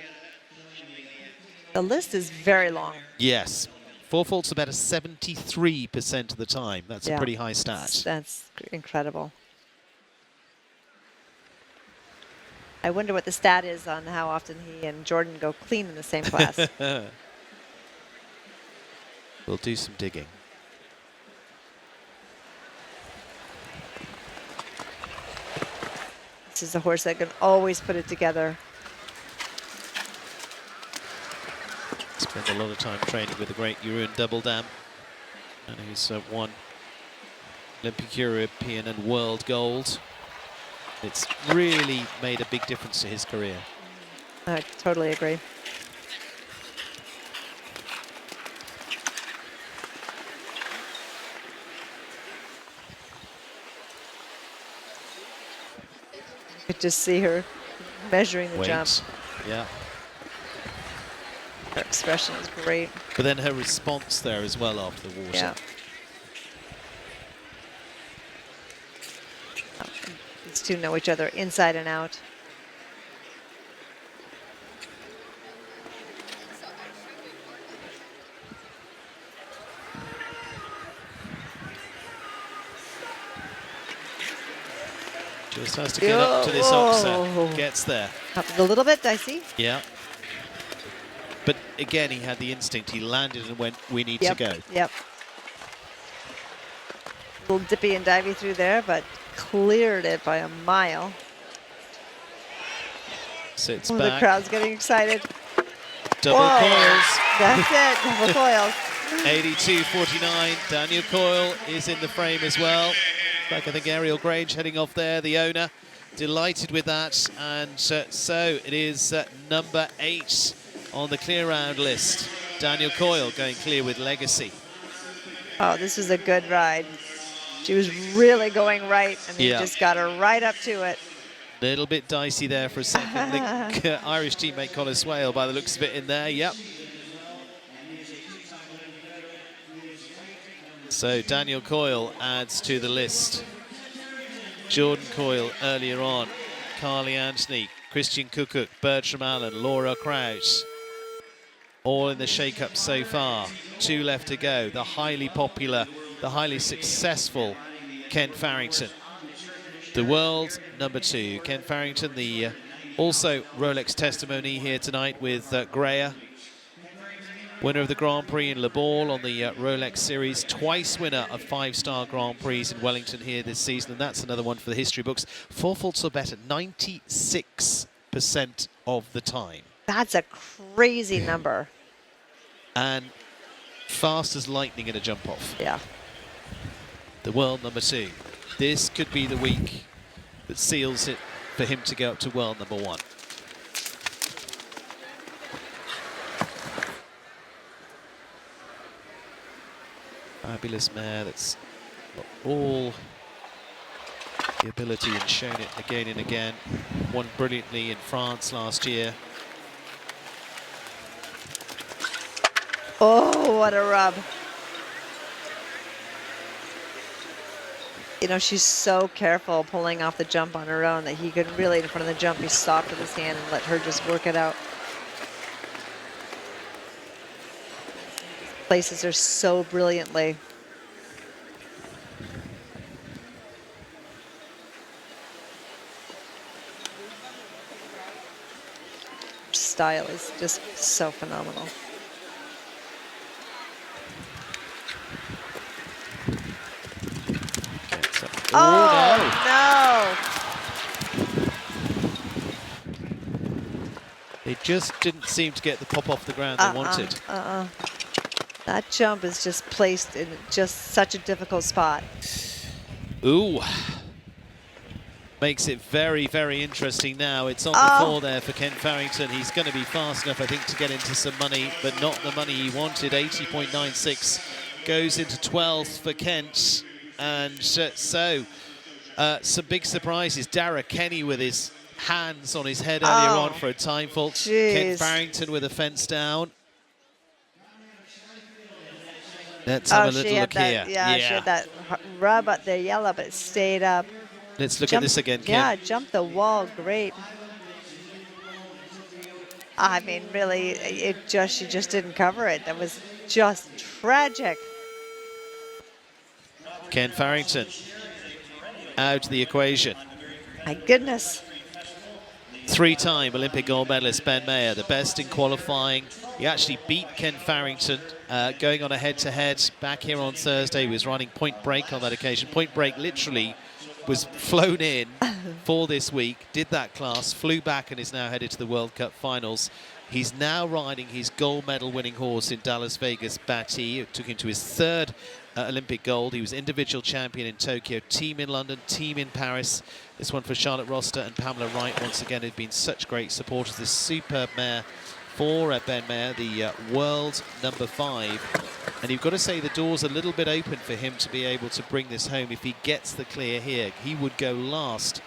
The list is very long. Yes. 4 faults about 73% of the time. That's a pretty high stat. That's incredible. I wonder what the stat is on how often he and Jordan go clean in the same class. We'll do some digging. This is a horse that can always put it together. Spent a lot of time training with the great Jeroen Dubbeldam, and he's won Olympic, European and world gold. It's really made a big difference to his career. I totally agree. You could just see her measuring the jump. Yeah. Her expression is great. But then her response there as well after the water. Yeah. These two know each other inside and out. Just has to get up to this oxer. Gets there. Up a little bit dicey. Yeah. But again, he had the instinct. He landed and went, we need to go. Yep. A little dippy and divey through there, but cleared it by a mile. Sits The back. crowd's getting excited. Double coils. That's it, double coils. 82.49. Daniel Coyle is in the frame as well. Back, I think Ariel Grange heading off there, the owner. Delighted with that. And so it is number 8 on the clear round list. Daniel Coyle going clear with legacy. Oh, this was a good ride. She was really going right, and he just got her right up to it. Little bit dicey there for a second. The Irish teammate Colin Swale, by the looks of it, in there. Yep. So Daniel Coyle adds to the list. Jordan Coyle earlier on. Carly Anthony, Christian Kukuk, Bertram Allen, Laura Crouch. All in the shake-up so far. 2 left to go. The highly popular, the highly successful Ken Farrington. The world number 2. Ken Farrington, the also Rolex testimony here tonight with Greer. Winner of the Grand Prix in Le Ball on the Rolex Series. Twice winner of 5-star Grand Prix in Wellington here this season. And that's another one for the history books. 4 faults or better, 96% of the time. That's a crazy number. And fast as lightning in a jump off. Yeah. The world number 2. This could be the week that seals it for him to go up to world number 1. Fabulous mare that's got all the ability and shown it again and again. Won brilliantly in France last year. Oh, what a rub. You know, she's so careful pulling off the jump on her own that he could really, in front of the jump, be stopped with his hand and let her just work it out. Places her so brilliantly. Her style is just so phenomenal. Oh, no! They just didn't seem to get the pop off the ground they wanted. That jump is just placed in just such a difficult spot. Ooh. Makes it very, very interesting now. It's on the floor there for Ken Farrington. He's going to be fast enough, I think, to get into some money, but not the money he wanted. 80.96 goes into 12th for Kent. And so some big surprises. Dara Kenny with his hands on his head earlier on for a time fault. Ken Farrington with a fence down. Let's have a little look here. Yeah, she had that rub at the yellow, but it stayed up. Let's look at this again, Kim. Yeah, jumped the wall, great. I mean, really, she just didn't cover it. That was just tragic. Ken Farrington out of the equation. My goodness. Three-time Olympic gold medalist Ben Mayer, the best in qualifying. He actually beat Ken Farrington going on a head-to-head back here on Thursday. He was running Point Break on that occasion. Point Break literally was flown in for this week, did that class, flew back and is now headed to the World Cup finals. He's now riding his gold medal winning horse in Dallas Vegas, Batty. It took him to his third Olympic gold. He was individual champion in Tokyo, team in London, team in Paris. This one for Charlotte Roster and Pamela Wright once again have been such great supporters. This superb mare for Ben Mayer, the world number 5. And you've got to say the door's a little bit open for him to be able to bring this home. If he gets the clear here, he would go last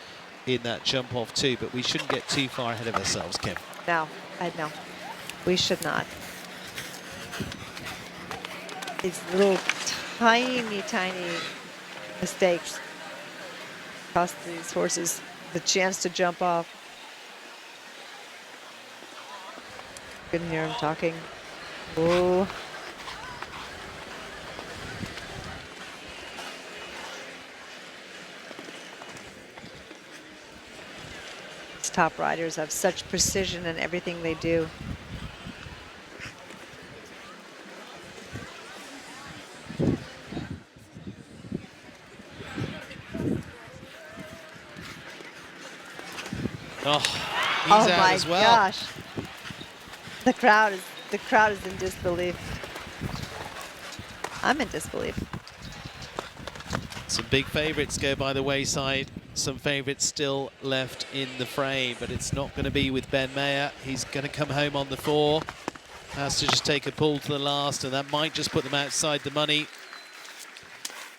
in that jump off too, but we shouldn't get too far ahead of ourselves, Kim. No, no, we should not. These little tiny, tiny mistakes cost these horses the chance to jump off. Couldn't hear him talking. Oh. These top riders have such precision in everything they do. Oh, he's out my as well. Gosh. The crowd is in disbelief. I'm in disbelief. Some big favourites go by the wayside. Some favourites still left in the frame, but it's not going to be with Ben Mayer. He's going to come home on the 4. Has to just take a pull to the last, and that might just put them outside the money.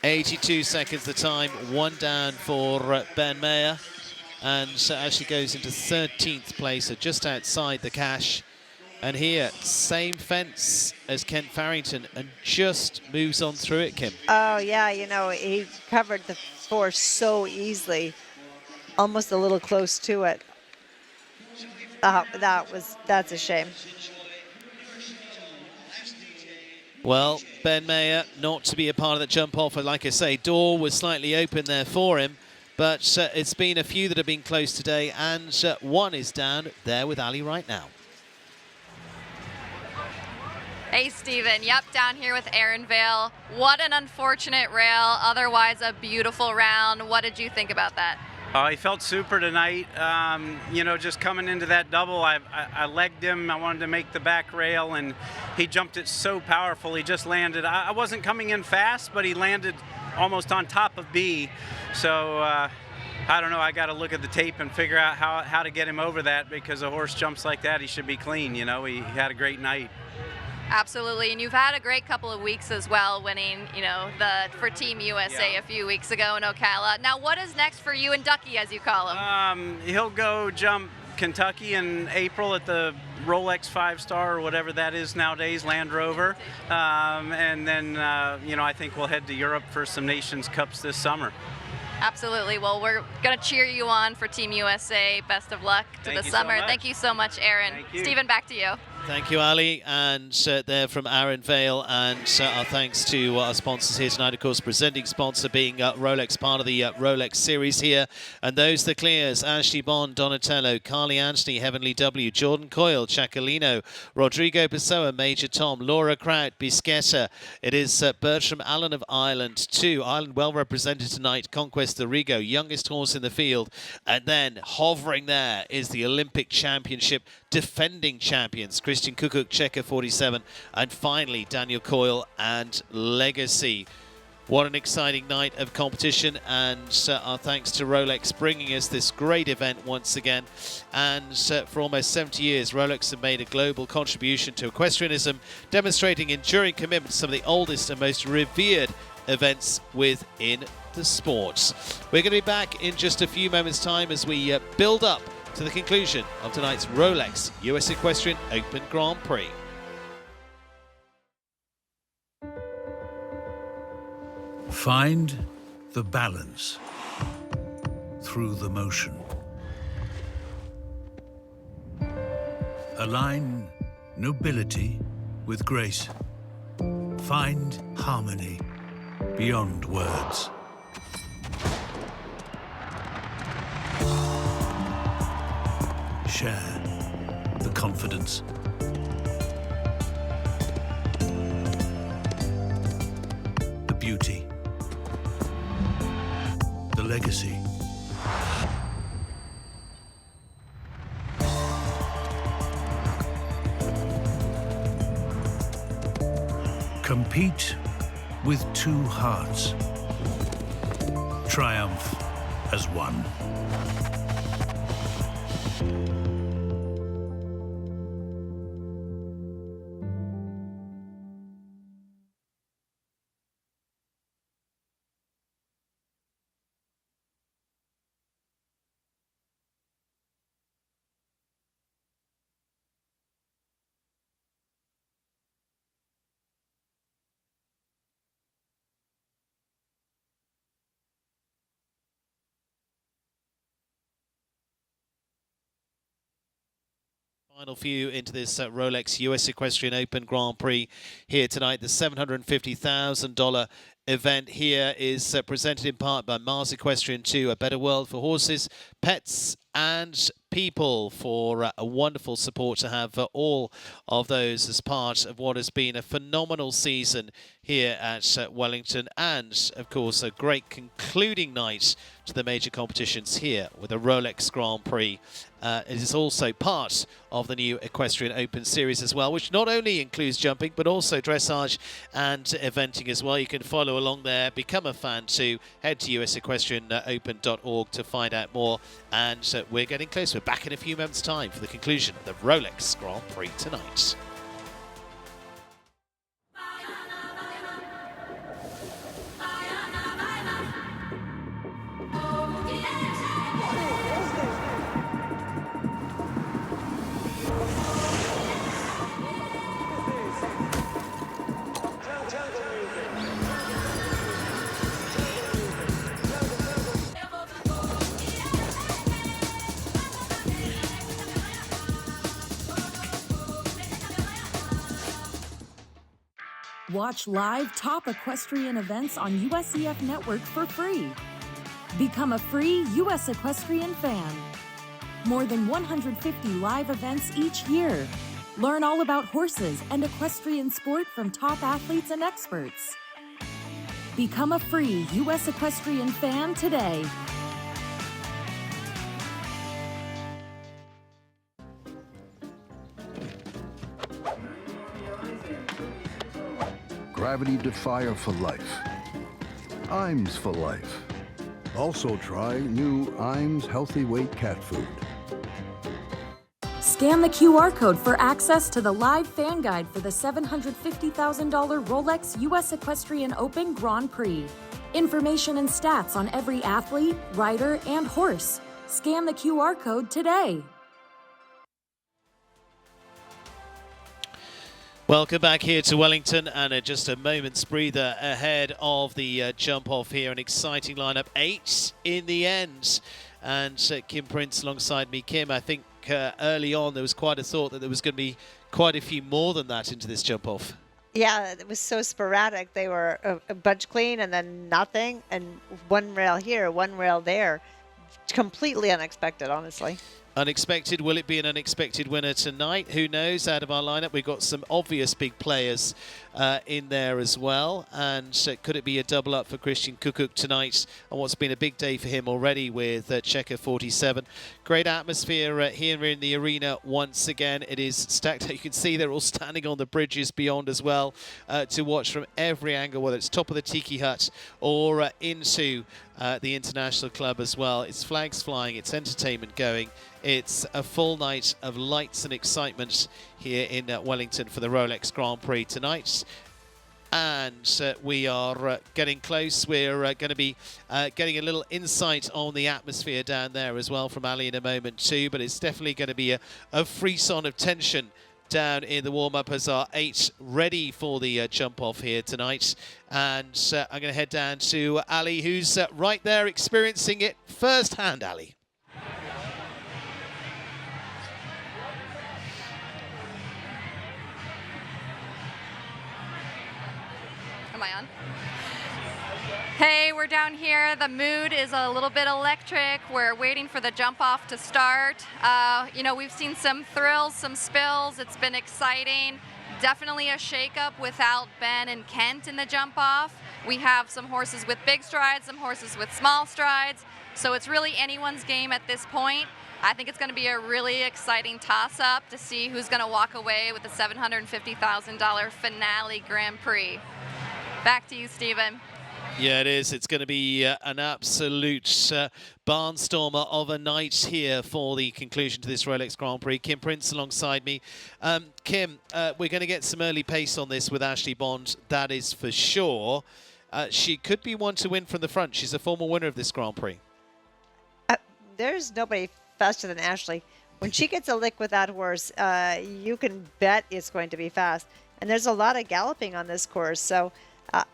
82 seconds the time, 1 down for Ben Mayer. And so actually goes into 13th place, so just outside the cash. And here, same fence as Ken Farrington, and just moves on through it, Kim. Oh, yeah, you know, he covered the 4 so easily, almost a little close to it. That's a shame. Well, Ben Mayer not to be a part of the jump off, and like I say, door was slightly open there for him. But it's been a few that have been close today, and one is down there with Ali right now. Hey, Stephen. Yep, down here with Aaron Vale. What an unfortunate rail. Otherwise, a beautiful round. What did you think about that? He felt super tonight. You know, just coming into that double, I legged him. I wanted to make the back rail, and he jumped it so powerful. He just landed. I wasn't coming in fast, but he landed almost on top of B. So I don't know. I got to look at the tape and figure out how to get him over that, because a horse jumps like that, he should be clean. You know, he had a great night. Absolutely, and you've had a great couple of weeks as well, winning, you know, for Team USA a few weeks ago in Ocala. Now, what is next for you and Ducky, as you call him? He'll go jump Kentucky in April at the Rolex 5-star or whatever that is nowadays, Land Rover, and then you know, I think we'll head to Europe for some Nations Cups this summer. Absolutely. Well, we're going to cheer you on for Team USA. Best of luck to the summer. Thank you so much, Aaron. Stephen, back to you. Thank you, Ali. And there from Aaron Vale. And our thanks to our sponsors here tonight. Of course, presenting sponsor being Rolex, part of the Rolex series here. And those the clears: Ashley Bond, Donatello, Carly Anthony, Heavenly W, Jordan Coyle, Chacolino, Rodrigo Pessoa, Major Tom, Laura Kraut, Bisquetta. It is Bertram Allen of Ireland, 2. Ireland well represented tonight. Conquest the Rigo, youngest horse in the field. And then hovering there is the Olympic Championship defending champions, Christian Kukuk, Checker 47, and finally Daniel Coyle and Legacy. What an exciting night of competition, and our thanks to Rolex bringing us this great event once again. And for almost 70 years, Rolex have made a global contribution to equestrianism, demonstrating enduring commitment to some of the oldest and most revered events within the sport. We're going to be back in just a few moments' time as we build up to the conclusion of tonight's Rolex US Equestrian Open Grand Prix. Find the balance through the motion. Align nobility with grace. Find harmony beyond words. Share the confidence. The beauty. The legacy. Compete with two hearts. Triumph as one. Final few into this Rolex US Equestrian Open Grand Prix here tonight. The $750,000 event here is presented in part by März Equestrian to A Better World for Horses, Pets and People, for a wonderful support to have all of those as part of what has been a phenomenal season here at Wellington, and of course a great concluding night to the major competitions here with a Rolex Grand Prix. It is also part of the new Equestrian Open Series as well, which not only includes jumping but also dressage and eventing as well. You can follow along there, become a fan too, head to usequestrianopen.org to find out more. And we're getting close. We're back in a few moments' time for the conclusion of the Rolex Grand Prix tonight. Watch live top equestrian events on USEF Network for free. Become a free US Equestrian fan. More than 150 live events each year. Learn all about horses and equestrian sport from top athletes and experts. Become a free US Equestrian fan today. Gravity Defier for life. Iams for life. Also try new Iams Healthy Weight Cat Food. Scan the QR code for access to the live fan guide for the $750,000 Rolex US Equestrian Open Grand Prix. Information and stats on every athlete, rider, and horse. Scan the QR code today. Welcome back here to Wellington, and just a moment's breather ahead of the jump off here. An exciting lineup, 8 in the end, and Kim Prince alongside me. Kim, I think early on there was quite a thought that there was going to be quite a few more than that into this jump off. Yeah, it was so sporadic. They were a bunch clean and then nothing, and one rail here, one rail there. Completely unexpected, honestly. Unexpected. Will it be an unexpected winner tonight? Who knows? Out of our lineup, we've got some obvious big players in there as well. And could it be a double up for Christian Kukuk tonight on what's been a big day for him already with Checker 47? Great atmosphere here in the arena once again. It is stacked. You can see they're all standing on the bridges beyond as well to watch from every angle, whether it's top of the Tiki Hut or into the International Club as well. It's flags flying, it's entertainment going. It's a full night of lights and excitement here in Wellington for the Rolex Grand Prix tonight. And we are getting close. We're going to be getting a little insight on the atmosphere down there as well from Ali in a moment too. But it's definitely going to be a frisson of tension down in the warm-up as our 8 ready for the jump-off here tonight. And I'm going to head down to Ali, who's right there experiencing it firsthand. Ali. Am I on? Hey, we're down here. The mood is a little bit electric. We're waiting for the jump off to start. You know, we've seen some thrills, some spills. It's been exciting. Definitely a shakeup without Ben and Kent in the jump off. We have some horses with big strides, some horses with small strides. So it's really anyone's game at this point. I think it's going to be a really exciting toss-up to see who's going to walk away with the $750,000 finale Grand Prix. Back to you, Stephen. Yeah, it is. It's going to be an absolute barnstormer of a night here for the conclusion to this Rolex Grand Prix. Kim Prince alongside me. Kim, we're going to get some early pace on this with Ashley Bond, that is for sure. She could be one to win from the front. She's a former winner of this Grand Prix. There's nobody faster than Ashley. When she gets a lick with that horse, you can bet it's going to be fast. And there's a lot of galloping on this course, so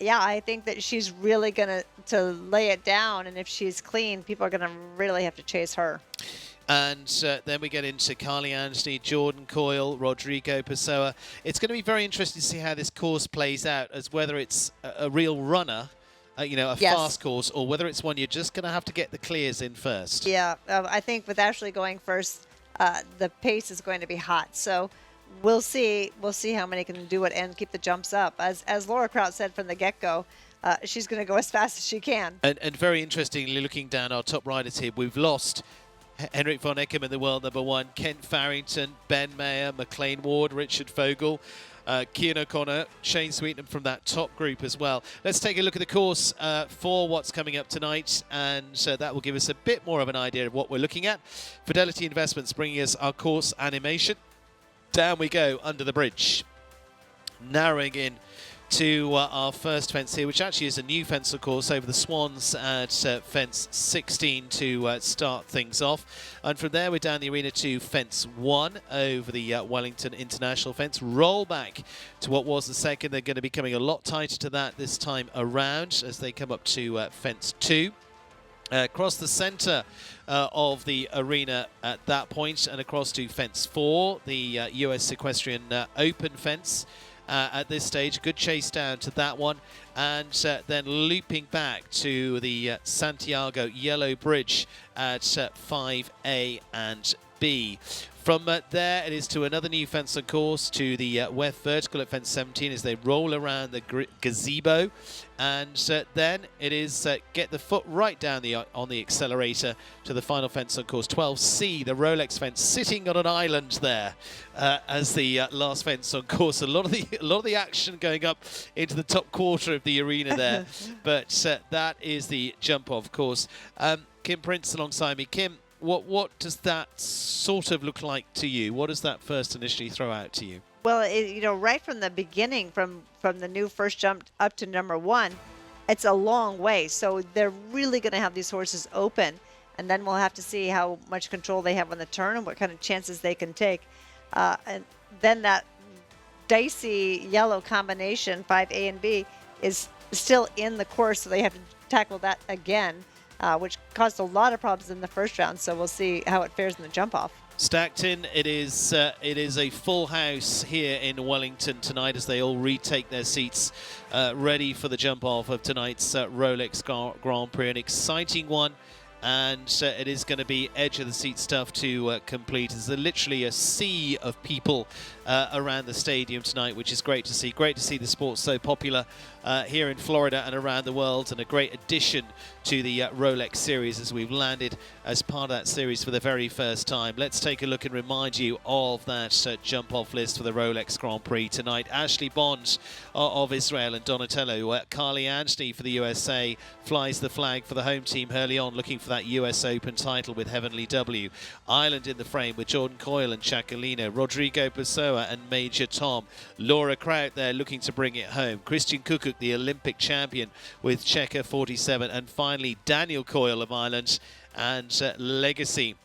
yeah, I think that she's really going to lay it down, and if she's clean, people are going to really have to chase her. And then we get into Carly Anstey, Jordan Coyle, Rodrigo Pessoa. It's going to be very interesting to see how this course plays out, as whether it's a real runner, you know, a fast course, or whether it's one you're just going to have to get the clears in first. Yeah, I think with Ashley going first, the pace is going to be hot. So we'll see how many can do it and keep the jumps up. As Laura Kraut said from the get-go, she's going to go as fast as she can. And very interestingly, looking down our top riders here, we've lost Henrik von Eckermann, the world #1, Kent Farrington, Ben Mayer, McLean Ward, Richard Fogel, Cian O'Connor, Shane Sweetnam from that top group as well. Let's take a look at the course for what's coming up tonight, and that will give us a bit more of an idea of what we're looking at. Fidelity Investments bringing us our course animation. Down we go under the bridge, narrowing in to our first fence here, which actually is a new fence, of course, over the Swans at fence 16 to start things off. And from there, we're down the arena to fence 1 over the Wellington International fence. Roll back to what was the second. They're going to be coming a lot tighter to that this time around as they come up to fence 2. Across the centre of the arena at that point, and across to fence 4, the US Equestrian Open fence. At this stage, good chase down to that one, and then looping back to the Santiago Yellow Bridge at 5A and B. From there, it is to another new fence, of course, to the West Vertical at fence 17 as they roll around the gazebo. And then it is get the foot right down on the accelerator to the final fence, of course, 12C, the Rolex fence, sitting on an island there as the last fence, on course. A lot of the action going up into the top quarter of the arena there, but that is the jump off course. Kim Prince alongside me. Kim, what does that sort of look like to you? What does that first initially throw out to you? Well, you know, right from the beginning, from the new first jump up to #1, it's a long way. So they're really going to have these horses open, and then we'll have to see how much control they have on the turn and what kind of chances they can take. And then that dicey yellow combination, 5A and B, is still in the course, so they have to tackle that again, which caused a lot of problems in the first round. So we'll see how it fares in the jump off. Stacked in, it is a full house here in Wellington tonight as they all retake their seats, ready for the jump off of tonight's Rolex Grand Prix. An exciting one and it is going to be edge of the seat stuff to complete. There's literally a sea of people around the stadium tonight, which is great to see. Great to see the sport so popular here in Florida and around the world, and a great addition to the Rolex series as we've landed as part of that series for the very first time. Let's take a look and remind you of that jump-off list for the Rolex Grand Prix tonight. Ashley Bond of Israel and Donatello. Carly Anstey for the USA flies the flag for the home team early on, looking for that US Open title with Heavenly W. Ireland in the frame with Jordan Coyle and Chacolino. Rodrigo Pessoa and Major Tom. Laura Kraut there looking to bring it home. Christian Kukuk, the Olympic champion, with Checker 47. And finally, Daniel Coyle of Ireland and Legacy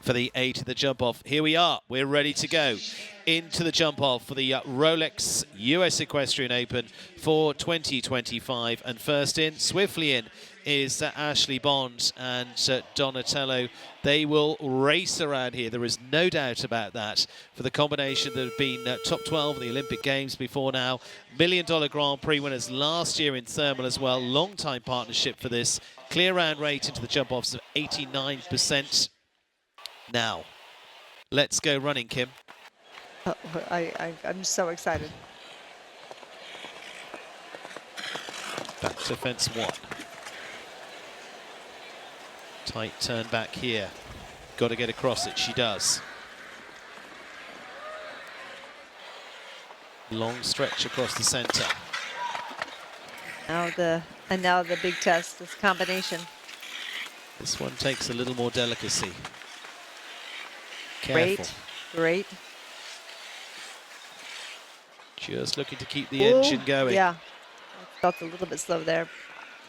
for the 8 of the jump-off. Here we are. We're ready to go into the jump-off for the Rolex US Equestrian Open for 2025. And first in, swiftly in, is Ashley Bond and Donatello. They will race around here. There is no doubt about that. For the combination that have been top 12 at the Olympic Games before now. $1 Million Grand Prix winners last year in thermal as well. Long-time partnership for this. Clear round rate into the jump-offs of 89%. Now, let's go running, Kim. I'm so excited. Back to fence 1. Tight turn back here. Got to get across it. She does. Long stretch across the centre. Now the big test, this combination. This one takes a little more delicacy. Careful. Great. Just looking to keep the engine going. Yeah, felt a little bit slow there.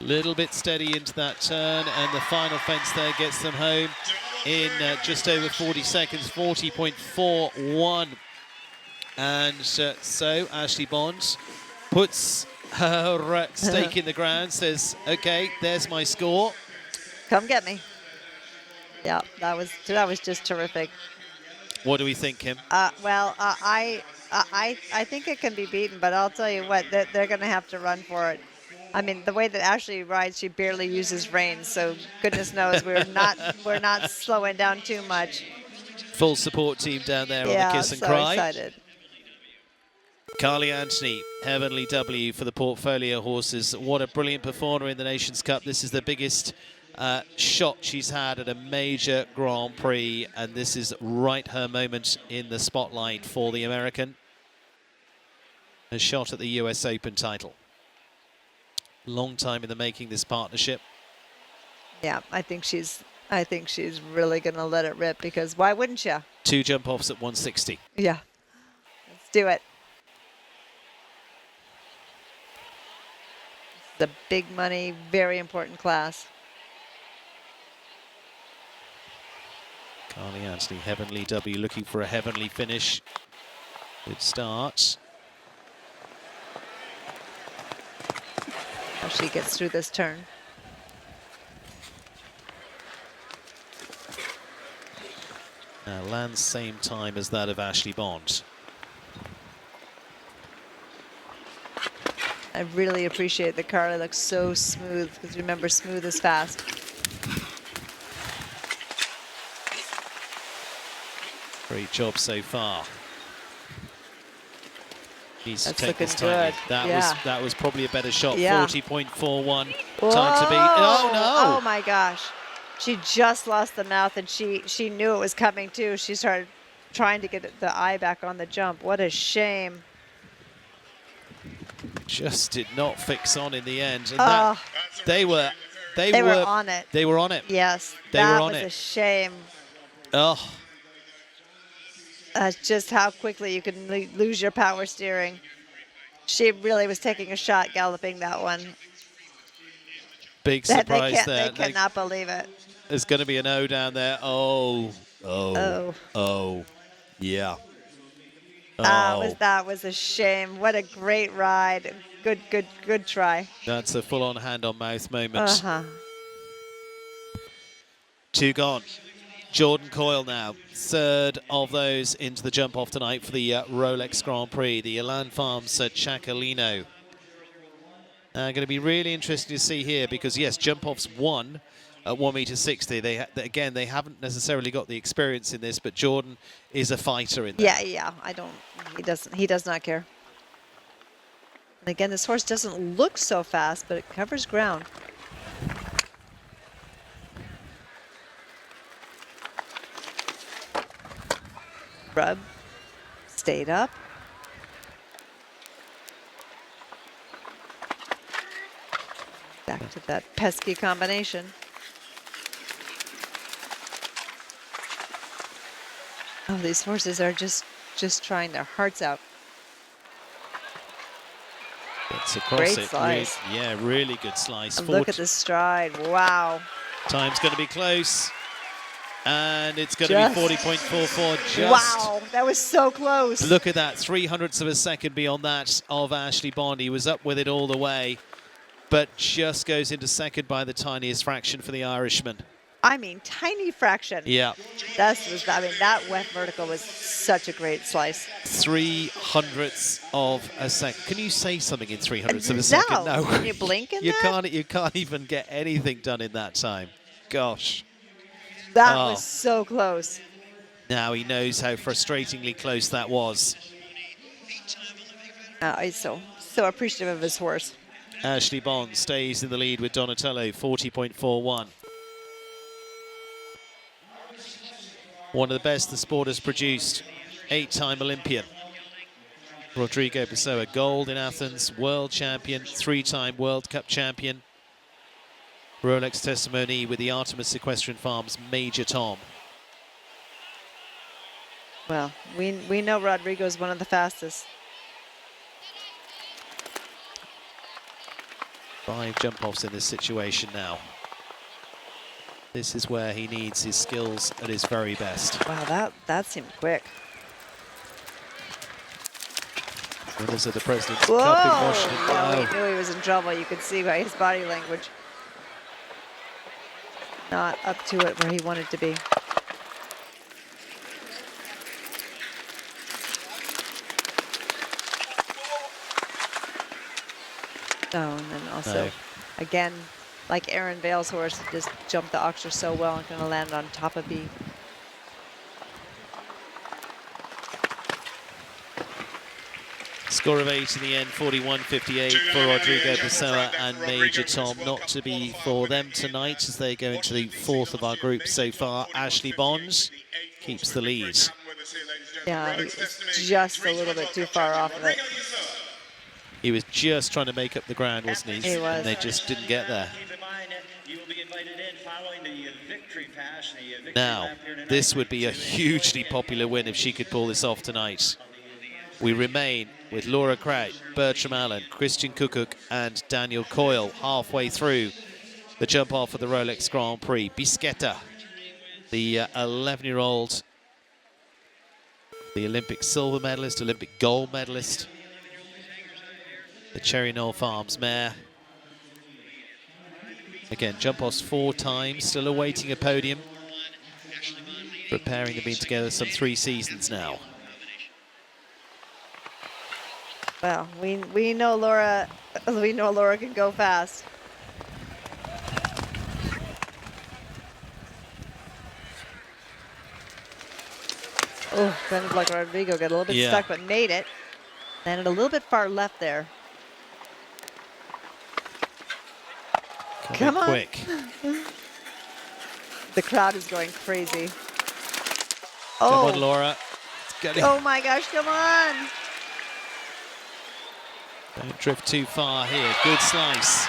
Little bit steady into that turn, and the final fence there gets them home in just over 40 seconds, 40.41. And so Ashley Bond puts her stake in the ground, says, okay, there's my score. Come get me. Yeah, that was just terrific. What do we think, Kim? I think it can be beaten, but I'll tell you what, they're going to have to run for it. I mean, the way that Ashley rides, she barely uses reins, so goodness knows we're not slowing down too much. Full support team down there on the kiss and so cry. Excited. Carly Anthony, Heavenly W for the Portfolio horses. What a brilliant performer in the Nations Cup. This is the biggest shot she's had at a major Grand Prix, and this is right her moment in the spotlight for the American. A shot at the US Open title. Long time in the making, this partnership. Yeah, I think she's really going to let it rip, because why wouldn't you? 2 jump-offs at 160. Yeah, let's do it. The big money, very important class. Carly Anthony, Heavenly W, looking for a heavenly finish. Good start. How she gets through this turn. Now lands same time as that of Ashley Bond. I really appreciate that Carly looks so smooth, because remember, smooth is fast. Great job so far. Needs to That's take this looking time. good. That was probably a better shot. Yeah. 40.41 Whoa! time to beat. Oh no! Oh my gosh. She just lost the mouth, and she knew it was coming too. She started trying to get the eye back on the jump. What a shame. Just did not fix on in the end. And that, they were on it. They were on it. Yes, they were on that was it. a shame. Oh. Just how quickly you can lose your power steering. She really was taking a shot galloping that one. Big surprise there. They cannot believe it. There's going to be an O down there. Oh. Yeah. That was a shame. What a great ride. Good try. That's a full-on hand-on-mouth moment. Uh-huh. 2 gone. Jordan Coyle now, 3rd of those into the jump-off tonight for the Rolex Grand Prix. The Elan Farms Chacolino. Going to be really interesting to see here, because yes, jump-offs won at 1.60 m. Again, they haven't necessarily got the experience in this, but Jordan is a fighter in there. Yeah. He does not care. And again, this horse doesn't look so fast, but it covers ground. Rub stayed up. Back to that pesky combination. Oh, these horses are just trying their hearts out. It's across Great it. slice. Yeah, really good slice. And look at the stride. Wow. Time's going to be close. And it's going to be 40.44 just. Wow, that was so close. Look at that, 0.03 of a second beyond that of Ashley Bond. He was up with it all the way, but just goes into second by the tiniest fraction for the Irishman. I mean, tiny fraction. Yeah. That wet vertical was such a great slice. 0.03 of a second. Can you say something in 0.03 of a second? No. No. Can you blink in you that? You can't even get anything done in that time. Gosh. That was so close. Now he knows how frustratingly close that was. He's so appreciative of his horse. Ashley Bond stays in the lead with Donatello, 40.41. One of the best the sport has produced, 8-time Olympian. Rodrigo Pessoa, gold in Athens, world champion, 3-time World Cup champion. Rolex testimony with the Artemis Equestrian Farms Major Tom. Well, we know Rodrigo's one of the fastest. 5 jump-offs in this situation now. This is where he needs his skills at his very best. Wow, that seemed quick. Winners of the President's Whoa! Cup in Washington. No, he knew he was in trouble. You could see by his body language. Not up to it where he wanted to be. Oh, and then also, again, like Aaron Bale's horse, just jumped the oxer so well and going to land on top of B. Score of 8 in the end, 41.58 for Rodrigo Pessoa and Major Tom. Not to be for them tonight as they go into the 4th of our group so far. Ashley Bonds keeps the lead. Yeah, he was just a little bit too far off of it. He was just trying to make up the ground, wasn't he? He was. And they just didn't get there. Now, this would be a hugely popular win if she could pull this off tonight. We remain with Laura Kraut, Bertram Allen, Christian Kukuk and Daniel Coyle halfway through the jump off of the Rolex Grand Prix. Bisquetta, the 11-year-old, the Olympic silver medalist, Olympic gold medalist, the Cherry Knoll Farms mare. Again, jump offs 4 times, still awaiting a podium. Preparing, they've been together some 3 seasons now. Well, we know Laura can go fast. Oh, sounded like Rodrigo got a little bit stuck, but made it. Landed a little bit far left there. Come on. Quick. The crowd is going crazy. Come on, Laura. Oh my gosh, come on. Don't drift too far here. Good slice.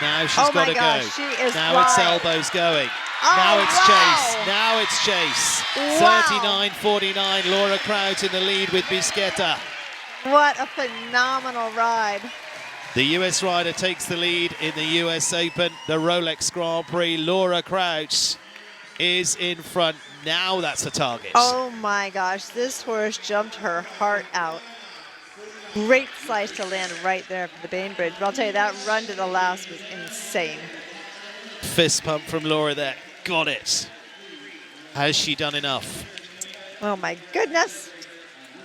Now she's got to go. She is now it's flying. elbows going. Oh, now it's wow. chase. Now it's chase. Wow. 39.49. Laura Kraut in the lead with Bisquetta. What a phenomenal ride. The US rider takes the lead in the US Open, the Rolex Grand Prix. Laura Kraut is in front. Now that's the target. Oh my gosh, this horse jumped her heart out. Great slice to land right there for the Bainbridge. But I'll tell you, that run to the last was insane. Fist pump from Laura there. Got it. Has she done enough? Oh my goodness.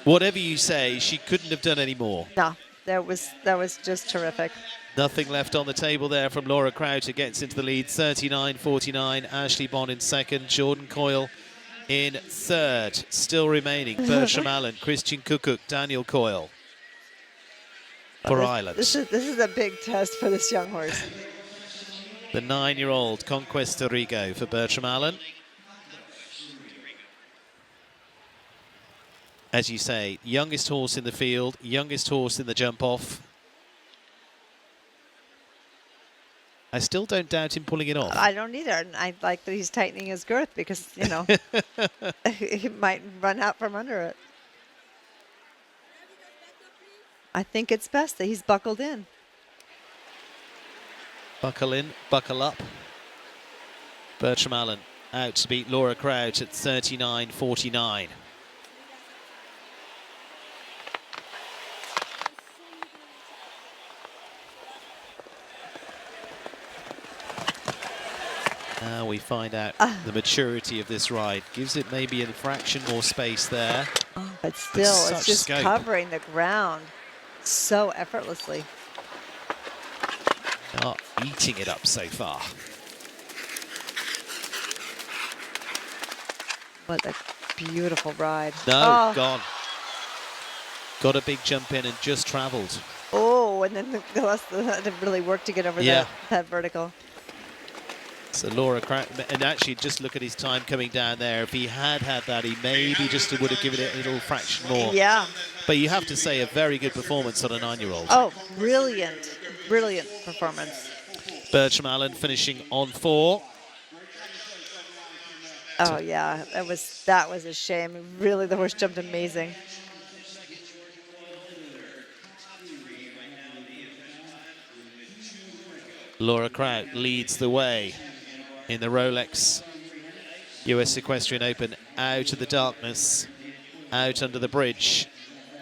Whatever you say, she couldn't have done any more. No, that was just terrific. Nothing left on the table there from Laura Crouch, who gets into the lead, 39-49. Ashley Bond in second, Jordan Coyle in third. Still remaining, Bertram Allen, Christian Kukuk, Daniel Coyle for Ireland. This is a big test for this young horse. The 9-year-old Conquesta Rigo for Bertram Allen. As you say, youngest horse in the field, youngest horse in the jump-off. I still don't doubt him pulling it off. I don't either. And I like that he's tightening his girth because, you know, he might run out from under it. I think it's best that he's buckled in. Buckle in, buckle up. Bertram Allen out to beat Laura Crouch at 39-49. Now we find out the maturity of this ride. Gives it maybe a fraction more space there. But still, such it's just scope. covering the ground so effortlessly. Not eating it up so far. What a beautiful ride. No, gone. Got a big jump in and just travelled. Oh, and then the rest had to really work to get over that vertical. So Laura Crouch, and actually just look at his time coming down there. If he had that, he maybe just would have given it a little fraction more. Yeah. But you have to say a very good performance on a 9-year-old. Oh, brilliant, brilliant performance. Bertram Allen finishing on 4. Oh yeah, that was a shame. Really, the horse jumped amazing. Laura Crouch leads the way in the Rolex US Equestrian Open. Out of the darkness, out under the bridge,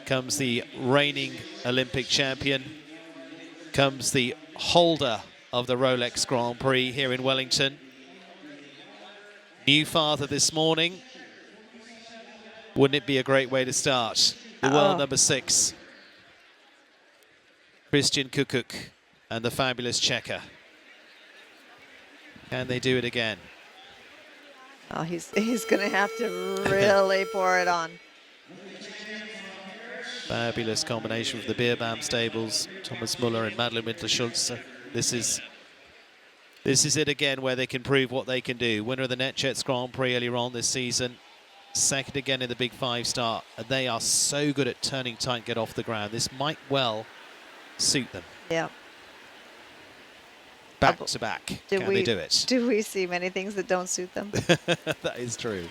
comes the reigning Olympic champion, comes the holder of the Rolex Grand Prix here in Wellington. New father this morning. Wouldn't it be a great way to start? The world number 6, Christian Kukuk and the fabulous Checker. Can they do it again? Oh, he's going to have to really pour it on. Fabulous combination with the Beerbam stables, Thomas Muller and Madeline Winter-Schultz. This is it again where they can prove what they can do. Winner of the NetJets Grand Prix earlier on this season. Second again in the Big 5 start. And they are so good at turning tight, get off the ground. This might well suit them. Yeah. Back to back. Can they do it? Do we see many things that don't suit them? That is true.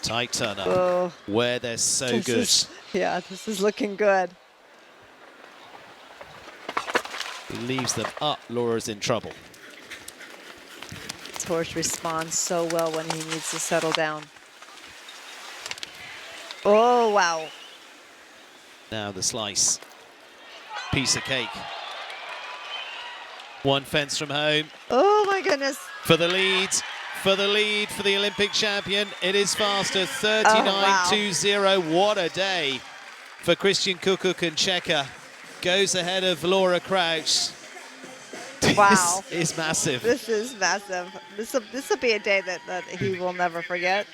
Tight turn up, where they're so good. This is looking good. He leaves them up. Laura's in trouble. This horse responds so well when he needs to settle down. Oh, wow. Now the slice. Piece of cake. One fence from home. Oh, my goodness. For the lead. For the lead for the Olympic champion. It is faster. 39-20. What a day for Christian Kukuk and Checker. Goes ahead of Laura Crouch. Wow. This is massive. This is massive. This will be a day that he will never forget.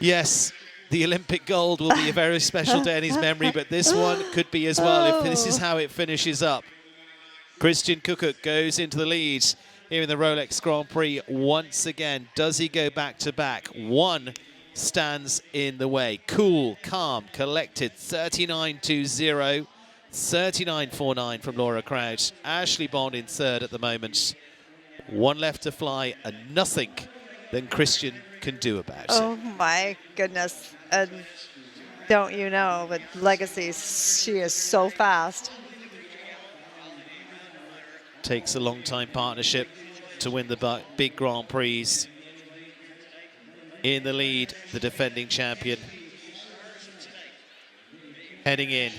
Yes, the Olympic gold will be a very special day in his memory, but this one could be as well if this is how it finishes up. Christian Kukuk goes into the lead here in the Rolex Grand Prix once again. Does he go back to back? One stands in the way. Cool, calm, collected. 39-20. 39-49 from Laura Crouch. Ashley Bond in third at the moment. One left to fly and nothing than Christian can do about it. Oh my goodness. And don't you know, but Legacy, she is so fast. Takes a long time partnership to win the big Grand Prix. In the lead, the defending champion. heading in,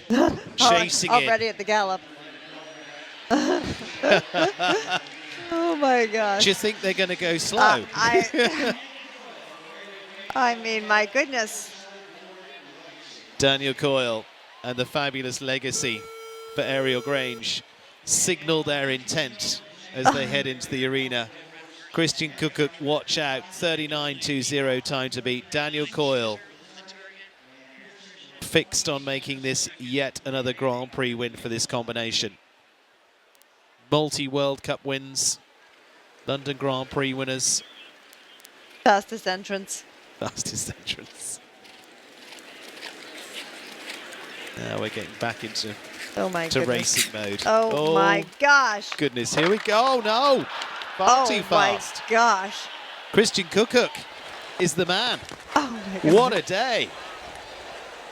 chasing already at the gallop. Oh my gosh. Do you think they're going to go slow? I mean, my goodness. Daniel Coyle and the fabulous legacy for Ariel Grange signal their intent as they head into the arena. Christian Kukuk, watch out, 39.20 time to beat. Daniel Coyle fixed on making this yet another Grand Prix win for this combination. Multi-World Cup wins, London Grand Prix winners. Fastest entrance. Fastest entrance. Now we're getting back into racing mode. Oh my gosh. Goodness, here we go. Oh no, far too fast. Oh my gosh. Christian Kukuk is the man. Oh my God. What a day.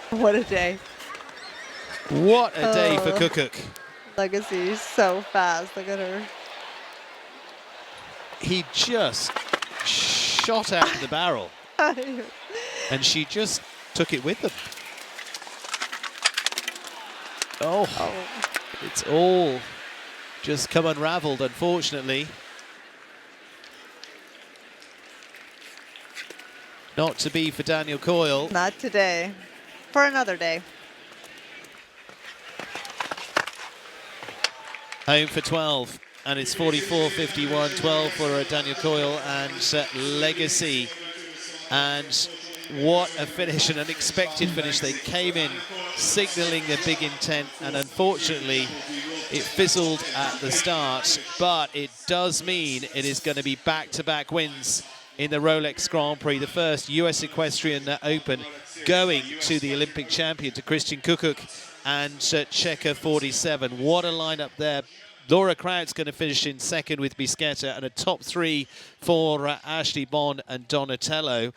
What a day. What a day for Kukuk. Legacy is so fast. Look at her. He just shot out of the barrel. And she just took it with them. Oh, it's all just come unraveled, unfortunately. Not to be for Daniel Coyle. Not today. For another day. Home for 12, and it's 44.51, 12 for Daniel Coyle and Legacy. And what a finish, an unexpected finish. They came in signalling a big intent, and unfortunately it fizzled at the start, but it does mean it is going to be back-to-back wins in the Rolex Grand Prix, the first US Equestrian Open going to the Olympic champion, to Christian Kukuk and Checker 47. What a lineup there. Laura Kraut's going to finish in second with Bisquetta, and a top three for Ashley Bond and Donatello.